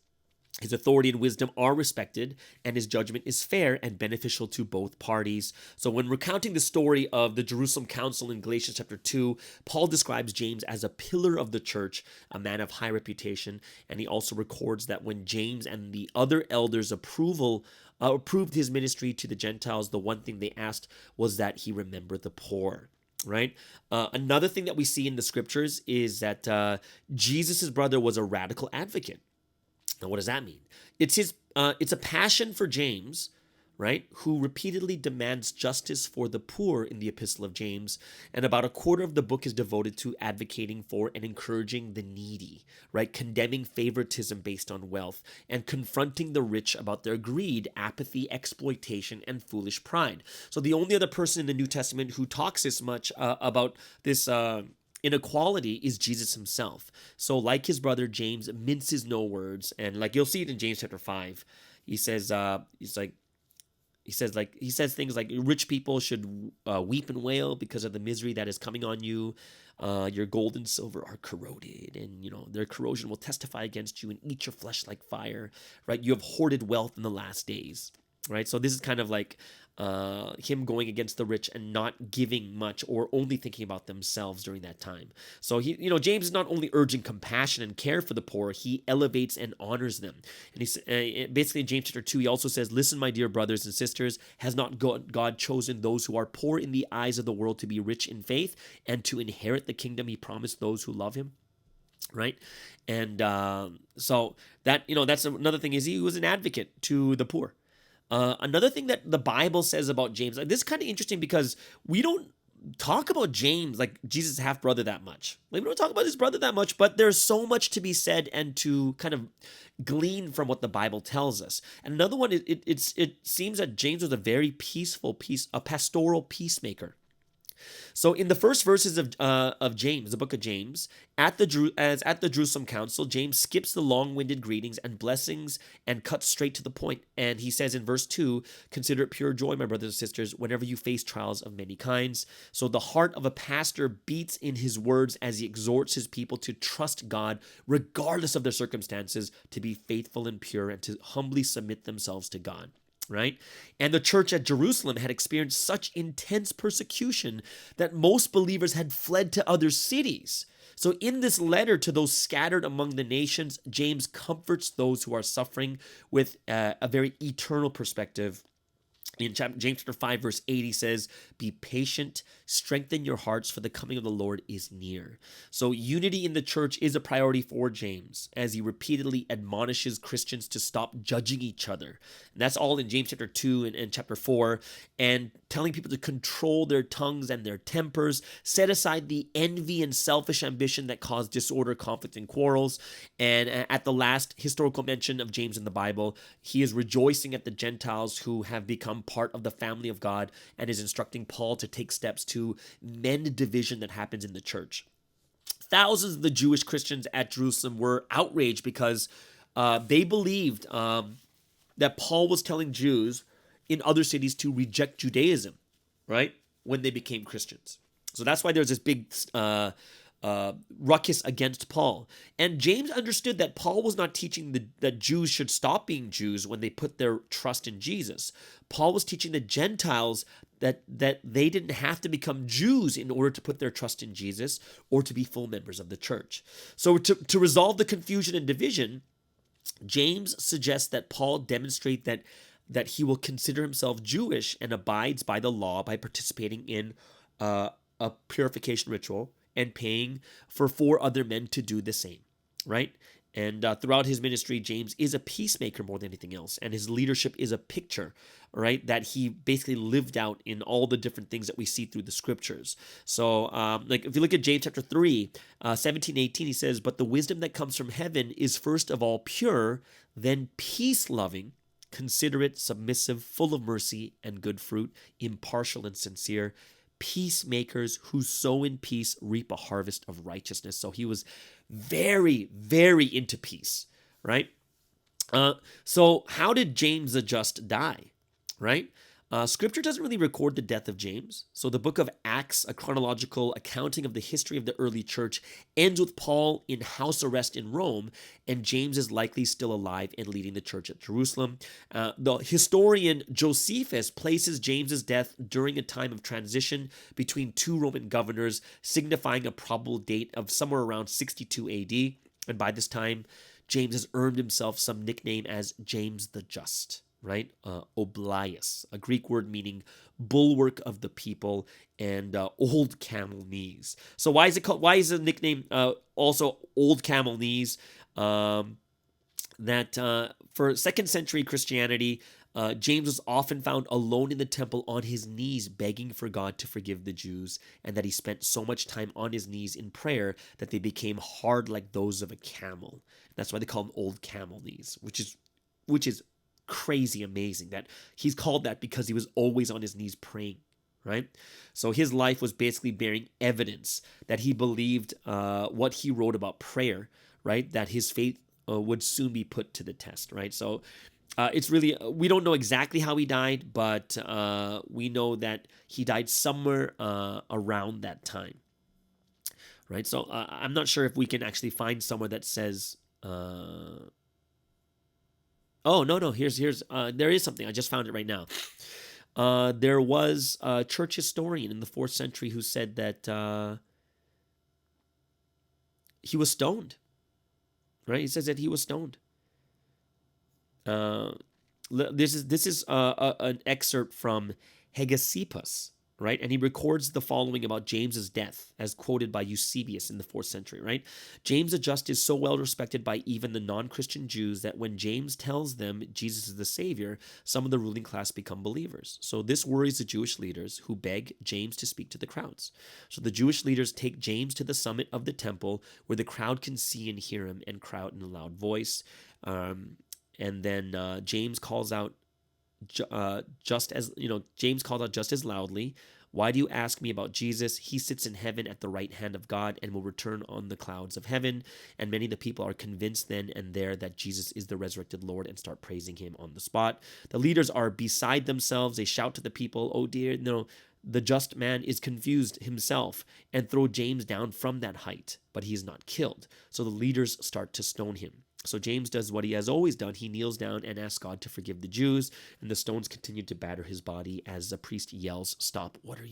His authority and wisdom are respected, and his judgment is fair and beneficial to both parties. So when recounting the story of the Jerusalem Council in Galatians chapter 2, Paul describes James as a pillar of the church, a man of high reputation, and he also records that when James and the other elders approved his ministry to the Gentiles, the one thing they asked was that he remember the poor. right? Another thing that we see in the scriptures is that Jesus' brother was a radical advocate. Now, what does that mean? It's a passion for James, right, who repeatedly demands justice for the poor in the Epistle of James, and about a quarter of the book is devoted to advocating for and encouraging the needy, right, condemning favoritism based on wealth, and confronting the rich about their greed, apathy, exploitation, and foolish pride. So the only other person in the New Testament who talks this much about this inequality is Jesus himself. So like his brother, James minces no words, and like you'll see it in James chapter 5. He says he says things like rich people should weep and wail because of the misery that is coming on you. Your gold and silver are corroded, and their corrosion will testify against you and eat your flesh like fire. Right? You have hoarded wealth in the last days. Right? So this is kind of like him going against the rich and not giving much or only thinking about themselves during that time. So James is not only urging compassion and care for the poor, he elevates and honors them. And he's basically in James chapter 2, he also says, "Listen, my dear brothers and sisters, has not God chosen those who are poor in the eyes of the world to be rich in faith and to inherit the kingdom he promised those who love him?" Right? And so that's another thing, is he was an advocate to the poor. Another thing that the Bible says about James, like, this is kind of interesting because we don't talk about James, like Jesus' half brother, that much. Like, we don't talk about his brother that much, but there's so much to be said and to kind of glean from what the Bible tells us. And another one, it seems that James was a very a pastoral peacemaker. So in the first verses of James, the book of James, at the Jerusalem Council, James skips the long-winded greetings and blessings and cuts straight to the point. And he says in verse 2, "Consider it pure joy, my brothers and sisters, whenever you face trials of many kinds." So the heart of a pastor beats in his words as he exhorts his people to trust God regardless of their circumstances, to be faithful and pure, and to humbly submit themselves to God. Right? And the church at Jerusalem had experienced such intense persecution that most believers had fled to other cities. So in this letter to those scattered among the nations, James comforts those who are suffering with a very eternal perspective. In James chapter 5, verse 8, he says, "Be patient, strengthen your hearts, for the coming of the Lord is near." So unity in the church is a priority for James, as he repeatedly admonishes Christians to stop judging each other. And that's all in James chapter 2 and chapter 4, and telling people to control their tongues and their tempers, set aside the envy and selfish ambition that cause disorder, conflict, and quarrels. And at the last historical mention of James in the Bible, he is rejoicing at the Gentiles who have become part of the family of God, and is instructing Paul to take steps to mend division that happens in the church. Thousands of the Jewish Christians at Jerusalem were outraged because they believed that Paul was telling Jews in other cities to reject Judaism, right, when they became Christians. So that's why there's this big ruckus against Paul. And James understood that Paul was not teaching that Jews should stop being Jews when they put their trust in Jesus. Paul was teaching the Gentiles that they didn't have to become Jews in order to put their trust in Jesus or to be full members of the church. So to resolve the confusion and division, James suggests that Paul demonstrate that he will consider himself Jewish and abides by the law by participating in a purification ritual and paying for 4 other men to do the same, right? And throughout his ministry, James is a peacemaker more than anything else, and his leadership is a picture, right, that he basically lived out in all the different things that we see through the scriptures. So, like if you look at James chapter 3, 17, 18, he says, "But the wisdom that comes from heaven is first of all pure, then peace-loving, considerate, submissive, full of mercy and good fruit, impartial and sincere. Peacemakers who sow in peace reap a harvest of righteousness." So he was very, very into peace, right? So how did James the Just die, right? Scripture doesn't really record the death of James. So the book of Acts, a chronological accounting of the history of the early church, ends with Paul in house arrest in Rome, and James is likely still alive and leading the church at Jerusalem. The historian Josephus places James's death during a time of transition between 2 Roman governors, signifying a probable date of somewhere around 62 AD. And by this time, James has earned himself some nickname as James the Just. right? Oblias, a Greek word meaning bulwark of the people, and old camel knees. So why is it called? Why is the nickname also old camel knees? For second century Christianity, James was often found alone in the temple on his knees begging for God to forgive the Jews, and that he spent so much time on his knees in prayer that they became hard like those of a camel. That's why they call them old camel knees, which is crazy amazing that he's called that because he was always on his knees praying, right? So his life was basically bearing evidence that he believed what he wrote about prayer, right? That his faith would soon be put to the test, right? So it's really, we don't know exactly how he died, but we know that he died somewhere around that time, right? So I'm not sure if we can actually find somewhere that says, oh, no, here's, there is something. I just found it right now. There was a church historian in the 4th century who said that he was stoned, right? He says that he was stoned. This is an excerpt from Hegesippus, right? And he records the following about James's death, as quoted by Eusebius in the 4th century, right? James the Just is so well respected by even the non-Christian Jews that when James tells them Jesus is the Savior, some of the ruling class become believers. So this worries the Jewish leaders, who beg James to speak to the crowds. So the Jewish leaders take James to the summit of the temple, where the crowd can see and hear him and cry out in a loud voice. And then James calls out just as loudly, "Why do you ask me about Jesus? He sits in heaven at the right hand of God and will return on the clouds of heaven." And many of the people are convinced then and there that Jesus is the resurrected Lord and start praising him on the spot. The leaders are beside themselves. They shout to the people, "Oh dear, no, the just man is confused himself," and throw James down from that height, but he is not killed. So the leaders start to stone him. So James does what he has always done. He kneels down and asks God to forgive the Jews, and the stones continue to batter his body as the priest yells, "Stop! What are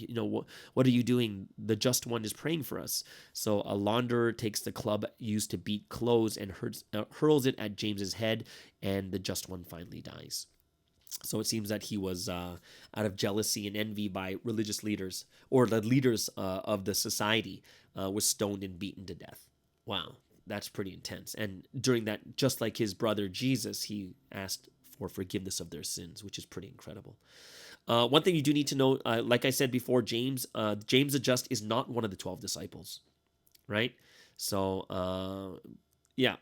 what are you doing? The just one is praying for us." So a launderer takes the club used to beat clothes and hurls it at James's head, and the just one finally dies. So it seems that he was out of jealousy and envy by religious leaders, or the leaders of the society, was stoned and beaten to death. Wow. That's pretty intense. And during that, just like his brother Jesus, he asked for forgiveness of their sins, which is pretty incredible. One thing you do need to know, like I said before, James the Just is not one of the 12 disciples, right? So, yeah.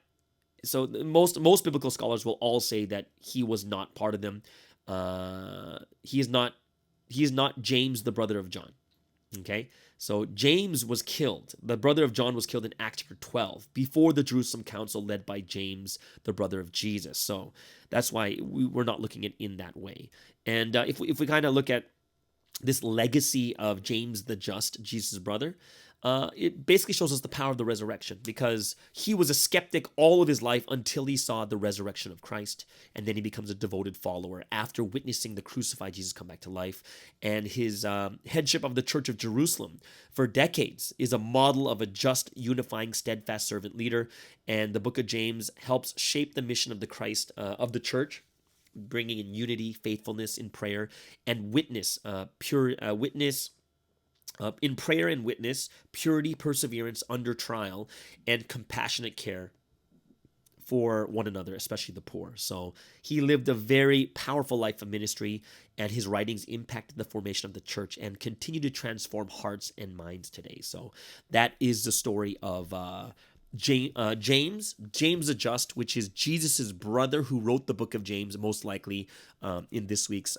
So most biblical scholars will all say that he was not part of them. He is not James, the brother of John. Okay, so James was killed. The brother of John was killed in Acts chapter 12 before the Jerusalem Council led by James, the brother of Jesus. So that's why we're not looking at it in that way. And if we kind of look at this legacy of James the Just, Jesus' brother, it basically shows us the power of the resurrection, because he was a skeptic all of his life until he saw the resurrection of Christ, and then he becomes a devoted follower after witnessing the crucified Jesus come back to life. And his headship of the Church of Jerusalem for decades is a model of a just, unifying, steadfast servant leader. And the book of James helps shape the mission of the Christ of the church, bringing in unity, faithfulness in prayer, and witness, in prayer and witness, purity, perseverance under trial, and compassionate care for one another, especially the poor. So he lived a very powerful life of ministry, and his writings impacted the formation of the church and continue to transform hearts and minds today. So that is the story of James the Just, which is Jesus's brother, who wrote the book of James, most likely in this week's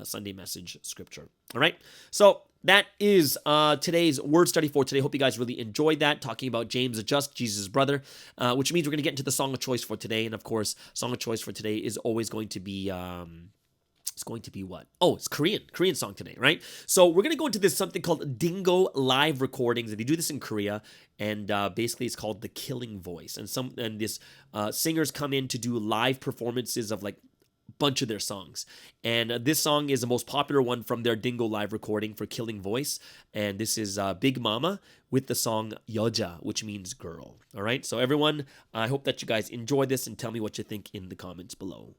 Sunday message scripture. All right, so that is today's word study for today. Hope you guys really enjoyed that, talking about James the Just, Jesus' brother, which means we're going to get into the song of choice for today. And of course, song of choice for today is always going to be it's going to be what? Oh, it's Korean song today, right? So we're going to go into this something called Dingo live recordings. And they do this in Korea, and basically it's called The Killing Voice. And this singers come in to do live performances of like a bunch of their songs. And this song is the most popular one from their Dingo live recording for Killing Voice. And this is Big Mama with the song 여자, which means girl. All right, so everyone, I hope that you guys enjoy this and tell me what you think in the comments below.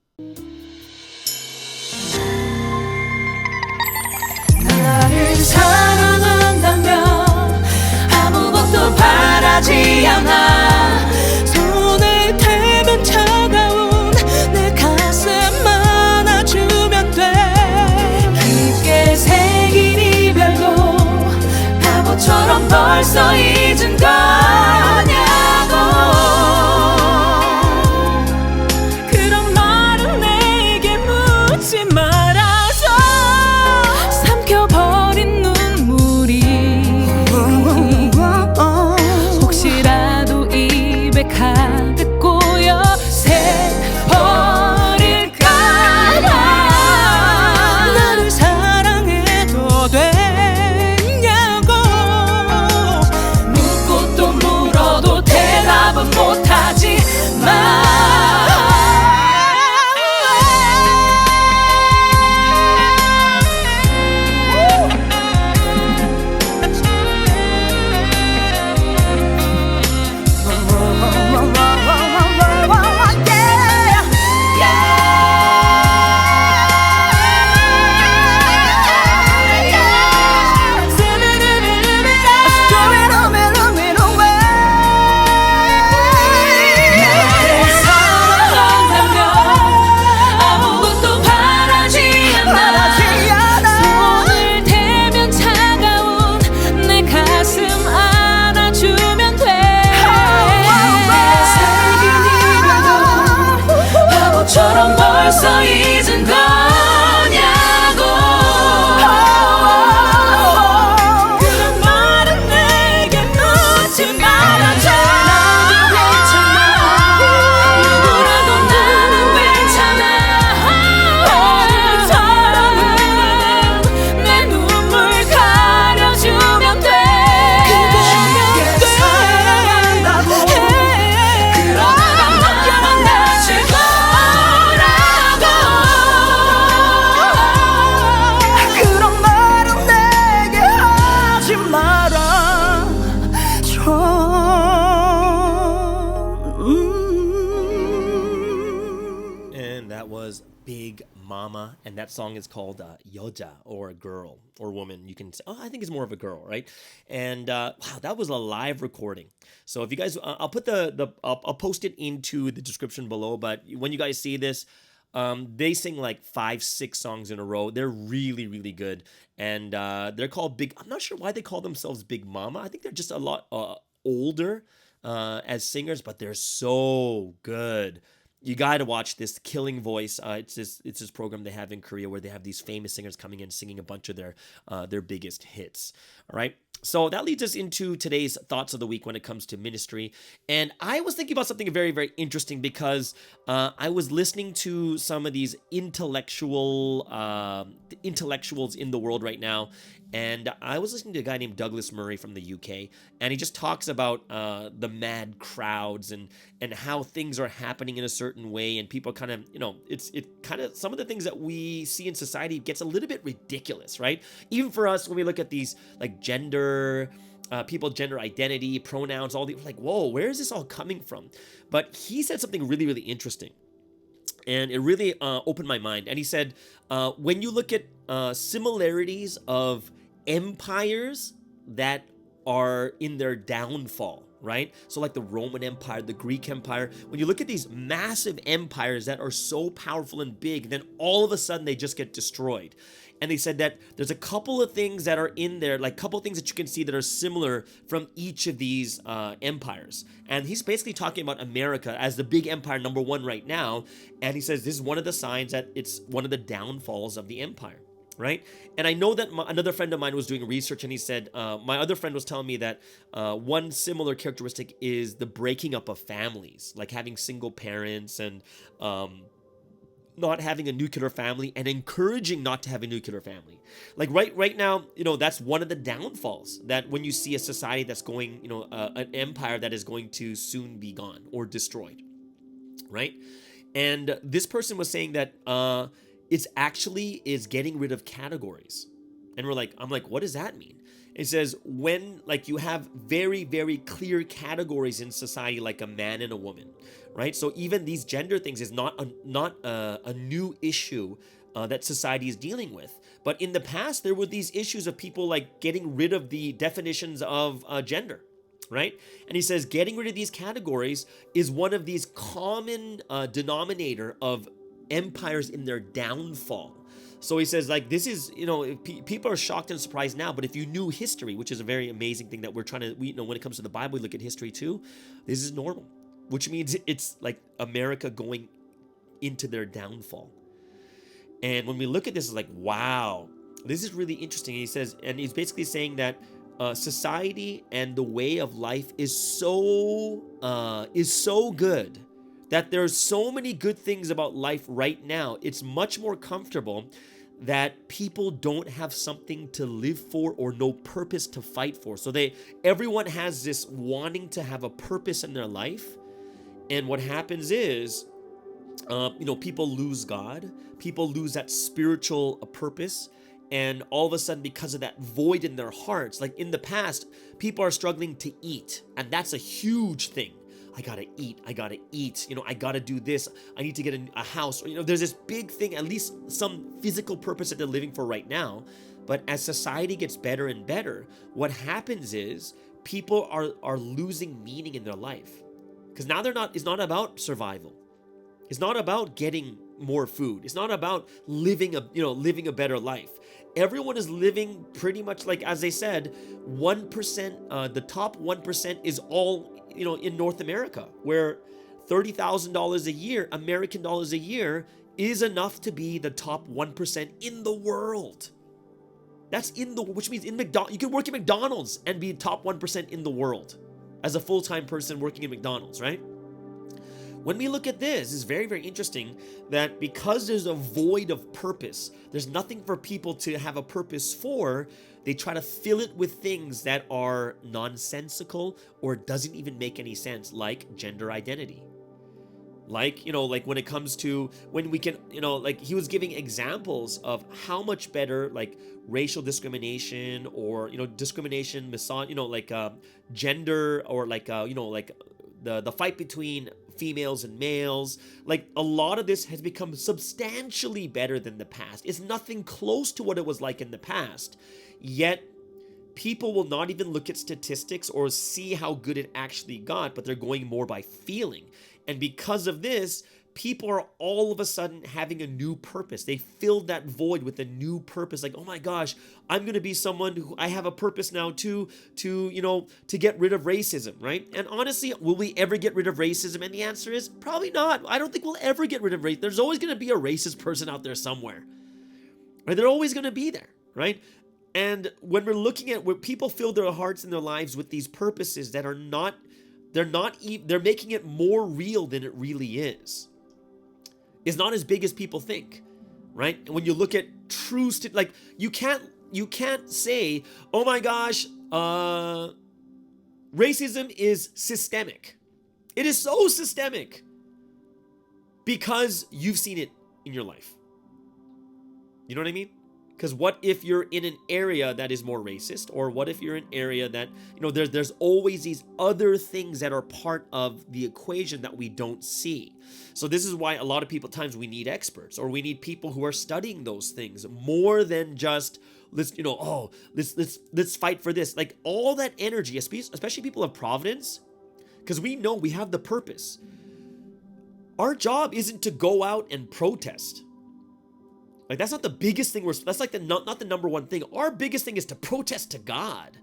나를 사랑한다면 아무것도 바라지 않아 손을 대면 차가운 내 가슴 안아주면 돼 깊게 새긴 이별도 바보처럼 벌써 잊은 거냐고 그런 말은 내게 묻지 말아줘 삼켜버린 눈물이 혹시라도 입에 가득 고여 새버릴까봐 나를 사랑해도 되냐고 묻고 또 물어도 대답은 못하지만 아무것도 바라지 않아 손을 대면 차가운 내 가슴 안아주면 돼 새긴 이별도 바보처럼 벌써 잊은 거냐고 그런 말은 내게 묻지 말아줘 나는 괜찮아 누구라도 나는 괜찮아 내 눈물 가려주면 돼 그거면 돼 사랑한다고 그러다가 나만 다칠 거라고 그런 말은 내게 하지 말아줘 And that was Big Mama, and that song is called 여자, or a girl, or woman. You can say, oh, I think it's more of a girl, right? And wow, that was a live recording. So if you guys, I'll put I'll post it into the description below. But when you guys see this, they sing like 5-6 songs in a row. They're really, really good, and they're called Big. I'm not sure why they call themselves Big Mama. I think they're just a lot older as singers, but they're so good. You got to watch this Killing Voice. It's this program they have in Korea where they have these famous singers coming in singing a bunch of their biggest hits. All right. So that leads us into today's thoughts of the week when it comes to ministry. And I was thinking about something very, very interesting because I was listening to some of these intellectuals in the world right now. And I was listening to a guy named Douglas Murray from the UK, and he just talks about the mad crowds and how things are happening in a certain way, and people kind of, it kind of, some of the things that we see in society gets a little bit ridiculous, right? Even for us, when we look at these like gender identity, pronouns, all these, like, whoa, where is this all coming from? But he said something really, really interesting. And it really opened my mind. And he said, when you look at similarities of empires that are in their downfall, right? So like the Roman Empire, the Greek Empire, when you look at these massive empires that are so powerful and big, then all of a sudden they just get destroyed. And they said that there's a couple of things that are in there, like a couple of things that you can see that are similar from each of these empires. And he's basically talking about America as the big empire number one right now. And he says this is one of the signs that it's one of the downfalls of the empire, right? And I know that another friend of mine was doing research, and he said, my other friend was telling me that one similar characteristic is the breaking up of families, like having single parents and not having a nuclear family and encouraging not to have a nuclear family. Like right now, that's one of the downfalls, that when you see a society that's going, an empire that is going to soon be gone or destroyed, right? And this person was saying that it's actually is getting rid of categories. And I'm like, what does that mean? It says when you have very, very clear categories in society, like a man and a woman, right? So even these gender things is not a new issue that society is dealing with. But in the past, there were these issues of people like getting rid of the definitions of gender, right? And he says getting rid of these categories is one of these common denominator of empires in their downfall. So he says, like, this is, people are shocked and surprised now, but if you knew history, which is a very amazing thing that we're trying to, when it comes to the Bible, we look at history too, this is normal, which means it's like America going into their downfall. And when we look at this, it's like, wow, this is really interesting. And he says, and he's basically saying that society and the way of life is so good that there's so many good things about life right now. It's much more comfortable that people don't have something to live for or no purpose to fight for. So everyone has this wanting to have a purpose in their life. And what happens is, people lose God, people lose that spiritual purpose. And all of a sudden, because of that void in their hearts, like in the past, people are struggling to eat. And that's a huge thing. I gotta eat, I gotta do this, I need to get a house. Or, there's this big thing, at least some physical purpose that they're living for right now. But as society gets better and better, what happens is people are losing meaning in their life. Because now it's not about survival. It's not about getting more food. It's not about living a better life. Everyone is living pretty much like, as they said, 1%, the top 1% is all, in North America, where $30,000 a year, American dollars a year, is enough to be the top 1% in the world. Which means you can work at McDonald's and be top 1% in the world as a full-time person working at McDonald's, right? When we look at this, it's very, very interesting that because there's a void of purpose, there's nothing for people to have a purpose for, they try to fill it with things that are nonsensical or doesn't even make any sense, like gender identity. Like when it comes to when we can, he was giving examples of how much better, like racial discrimination or, discrimination, gender or the fight between females and males, like a lot of this has become substantially better than the past. It's nothing close to what it was like in the past. Yet people will not even look at statistics or see how good it actually got, but they're going more by feeling. And because of this, people are all of a sudden having a new purpose. They filled that void with a new purpose. Like, oh my gosh, I'm going to be someone who I have a purpose now to get rid of racism, right? And honestly, will we ever get rid of racism? And the answer is probably not. I don't think we'll ever get rid of race. There's always going to be a racist person out there somewhere, right? They're always going to be there, right? And when we're looking at where people fill their hearts and their lives with these purposes that are not, they're making it more real than it really is. Is not as big as people think, right? And when you look at true, you can't say, oh my gosh, racism is systemic. It is so systemic because you've seen it in your life. You know what I mean? Because what if you're in an area that is more racist, or what if you're in an area that, there's always these other things that are part of the equation that we don't see. So this is why a lot of people, times we need experts, or we need people who are studying those things more than just let's fight for this. Like all that energy, especially people of Providence, because we know we have the purpose. Our job isn't to go out and protest. Like that's not the biggest thing. That's like not the number one thing. Our biggest thing is to protest to God.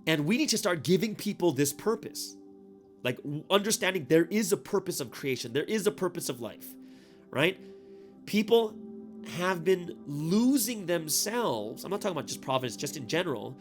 And we need to start giving people this purpose. Like understanding there is a purpose of creation. There is a purpose of life, right? People have been losing themselves. I'm not talking about just Providence, just in general,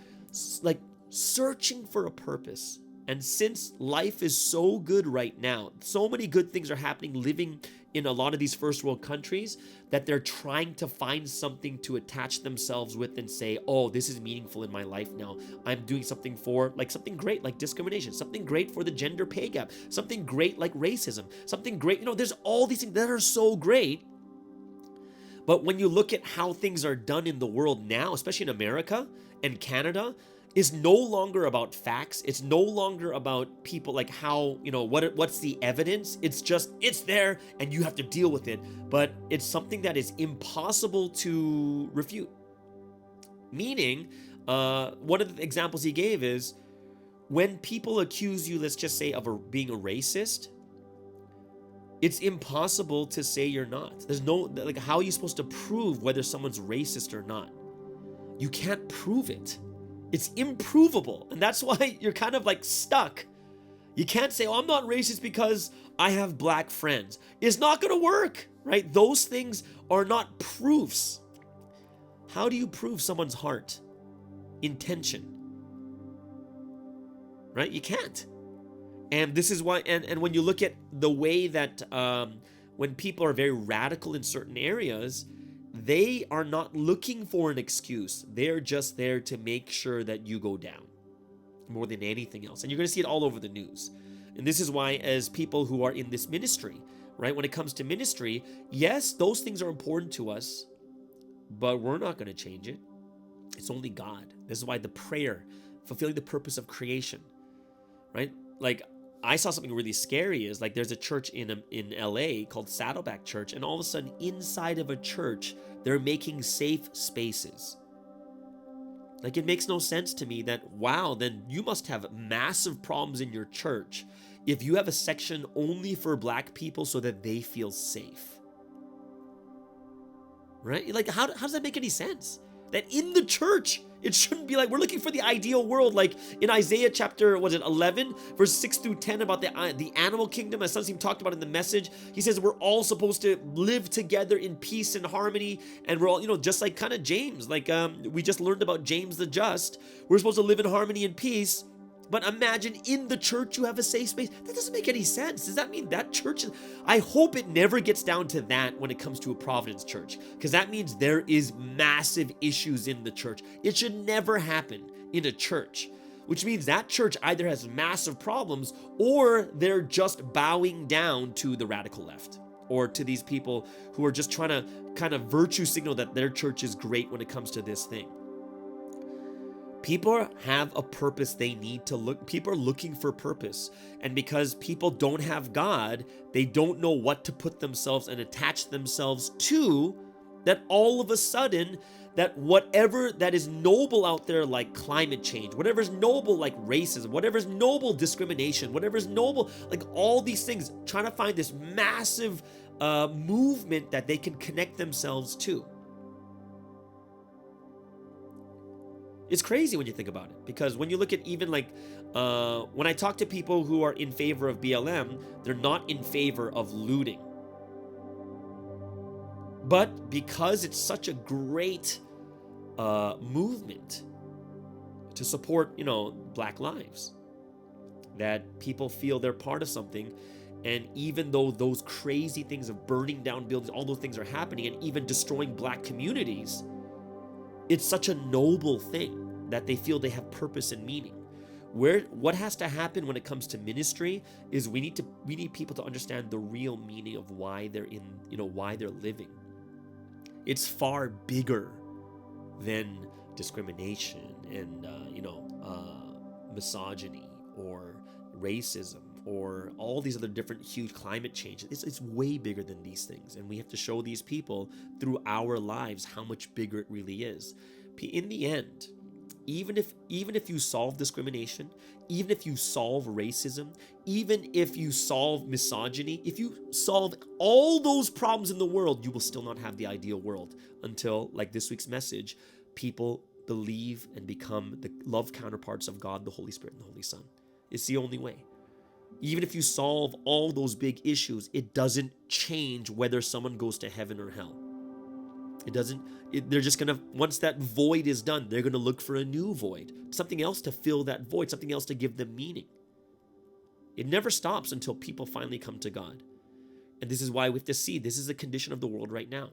like searching for a purpose. And since life is so good right now, so many good things are happening living in a lot of these first world countries, that they're trying to find something to attach themselves with and say, oh, this is meaningful in my life now. I'm doing something for, like something great like discrimination, something great for the gender pay gap, something great like racism, something great, there's all these things that are so great. But when you look at how things are done in the world now, especially in America and Canada, is no longer about facts. It's no longer about people like how, what's the evidence. It's just, it's there and you have to deal with it. But it's something that is impossible to refute. Meaning, one of the examples he gave is when people accuse you, let's just say, of being a racist, it's impossible to say you're not. There's no, like, how are you supposed to prove whether someone's racist or not? You can't prove it. It's improvable. And that's why you're kind of like stuck. You can't say, oh, I'm not racist because I have black friends. It's not going to work, right? Those things are not proofs. How do you prove someone's heart, intention? Right? You can't. And this is why, and when you look at the way that when people are very radical in certain areas, they are not looking for an excuse. They're just there to make sure that you go down more than anything else. And you're going to see it all over the news. And this is why, as people who are in this ministry, right, when it comes to ministry, yes, those things are important to us, but we're not going to change it. It's only God. This is why the prayer, fulfilling the purpose of creation, right? Like, I saw something really scary is like there's a church in LA called Saddleback Church, and all of a sudden inside of a church, they're making safe spaces. Like, it makes no sense to me that, wow, then you must have massive problems in your church if you have a section only for black people so that they feel safe. Right? Like, how does that make any sense? That in the church, it shouldn't be like, we're looking for the ideal world. Like in Isaiah chapter, 11, verse 6 through 10 about the animal kingdom, as Sunseem talked about in the message. He says we're all supposed to live together in peace and harmony. And we're all, just like kind of James, like we just learned about James the Just. We're supposed to live in harmony and peace. But imagine in the church you have a safe space. That doesn't make any sense. Does that mean that church? I hope it never gets down to that when it comes to a Providence church, because that means there is massive issues in the church. It should never happen in a church, which means that church either has massive problems or they're just bowing down to the radical left or to these people who are just trying to kind of virtue signal that their church is great when it comes to this thing. People have a purpose they need to look. People are looking for purpose. And because people don't have God, they don't know what to put themselves and attach themselves to, that all of a sudden, that whatever that is noble out there, like climate change, whatever is noble, like racism, whatever is noble, discrimination, whatever is noble, like all these things, trying to find this massive movement that they can connect themselves to. It's crazy when you think about it, because when you look at even like when I talk to people who are in favor of BLM, they're not in favor of looting. But because it's such a great movement to support, Black lives, that people feel they're part of something. And even though those crazy things of burning down buildings, all those things are happening, and even destroying Black communities, it's such a noble thing that they feel they have purpose and meaning. What has to happen when it comes to ministry is we need people to understand the real meaning of why they're why they're living. It's far bigger than discrimination and misogyny or racism or all these other different huge climate change. It's way bigger than these things, and we have to show these people through our lives how much bigger it really is. In the end, even if you solve discrimination, even if you solve racism, even if you solve misogyny, if you solve all those problems in the world, you will still not have the ideal world until, like this week's message, people believe and become the love counterparts of God, the Holy Spirit, and the Holy Son. It's the only way. Even if you solve all those big issues, it doesn't change whether someone goes to heaven or hell. They're just gonna, once that void is done, they're gonna look for a new void, something else to fill that void, something else to give them meaning. It never stops until people finally come to God. And this is why we have to see, this is the condition of the world right now.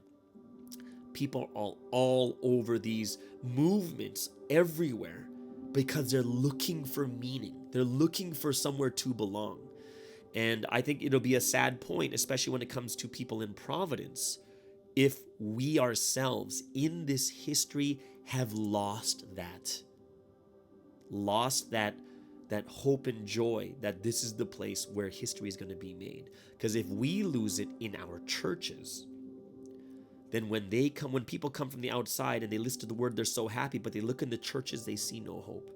People are all over these movements everywhere because they're looking for meaning. They're looking for somewhere to belong. And I think it'll be a sad point, especially when it comes to people in Providence, if we ourselves in this history have lost that. lost that hope and joy that this is the place where history is going to be made. Because if we lose it in our churches, then when people come from the outside and they listen to the word, they're so happy, but they look in the churches, they see no hope.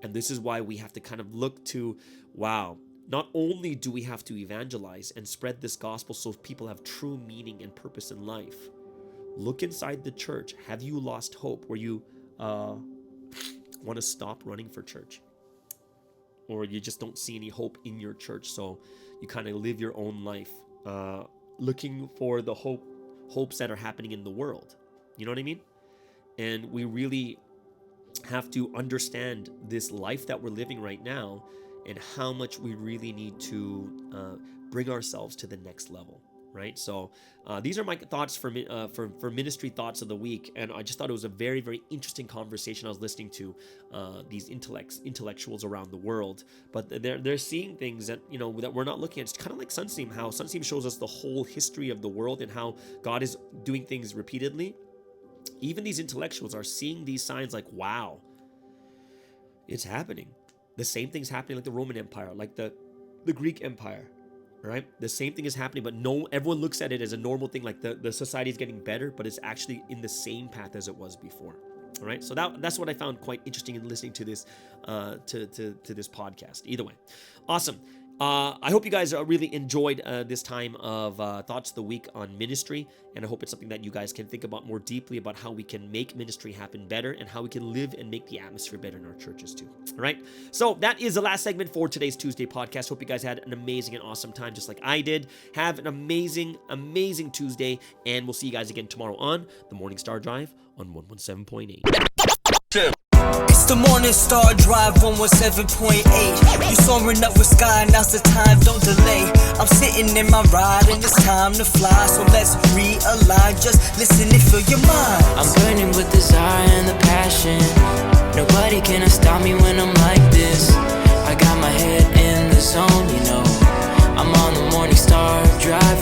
And this is why we have to kind of look to, wow, not only do we have to evangelize and spread this gospel so people have true meaning and purpose in life, look inside the church. Have you lost hope where you want to stop running for church? Or you just don't see any hope in your church, so you kind of live your own life looking for the hopes that are happening in the world. You know what I mean? And we really have to understand this life that we're living right now and how much we really need to bring ourselves to the next level, right? So these are my thoughts for ministry thoughts of the week, and I just thought it was a very, very interesting conversation. I was listening to these intellectuals around the world, but they're seeing things that that we're not looking at. It's kind of like Sunseam, how Sunseam shows us the whole history of the world and how God is doing things repeatedly. Even these intellectuals are seeing these signs like, wow, it's happening. The same thing's happening like the Roman Empire, like the Greek Empire, right? The same thing is happening, but everyone looks at it as a normal thing, like the society is getting better, but it's actually in the same path as it was before. All right, so that's what I found quite interesting in listening to this to this podcast. Either way, awesome. I hope you guys really enjoyed this time of Thoughts of the Week on ministry, and I hope it's something that you guys can think about more deeply about how we can make ministry happen better and how we can live and make the atmosphere better in our churches too. All right, so that is the last segment for today's Tuesday podcast. Hope you guys had an amazing and awesome time just like I did. Have an amazing, amazing Tuesday, and we'll see you guys again tomorrow on the Morning Star Drive on 117.8. It's the Morning Star Drive 117.8. You soaring up with sky, now's the time, don't delay. I'm sitting in my ride and it's time to fly, so let's realign, just listen and fill your mind. I'm burning with desire and the passion. Nobody can stop me when I'm like this. I got my head in the zone, I'm on the Morning Star Drive,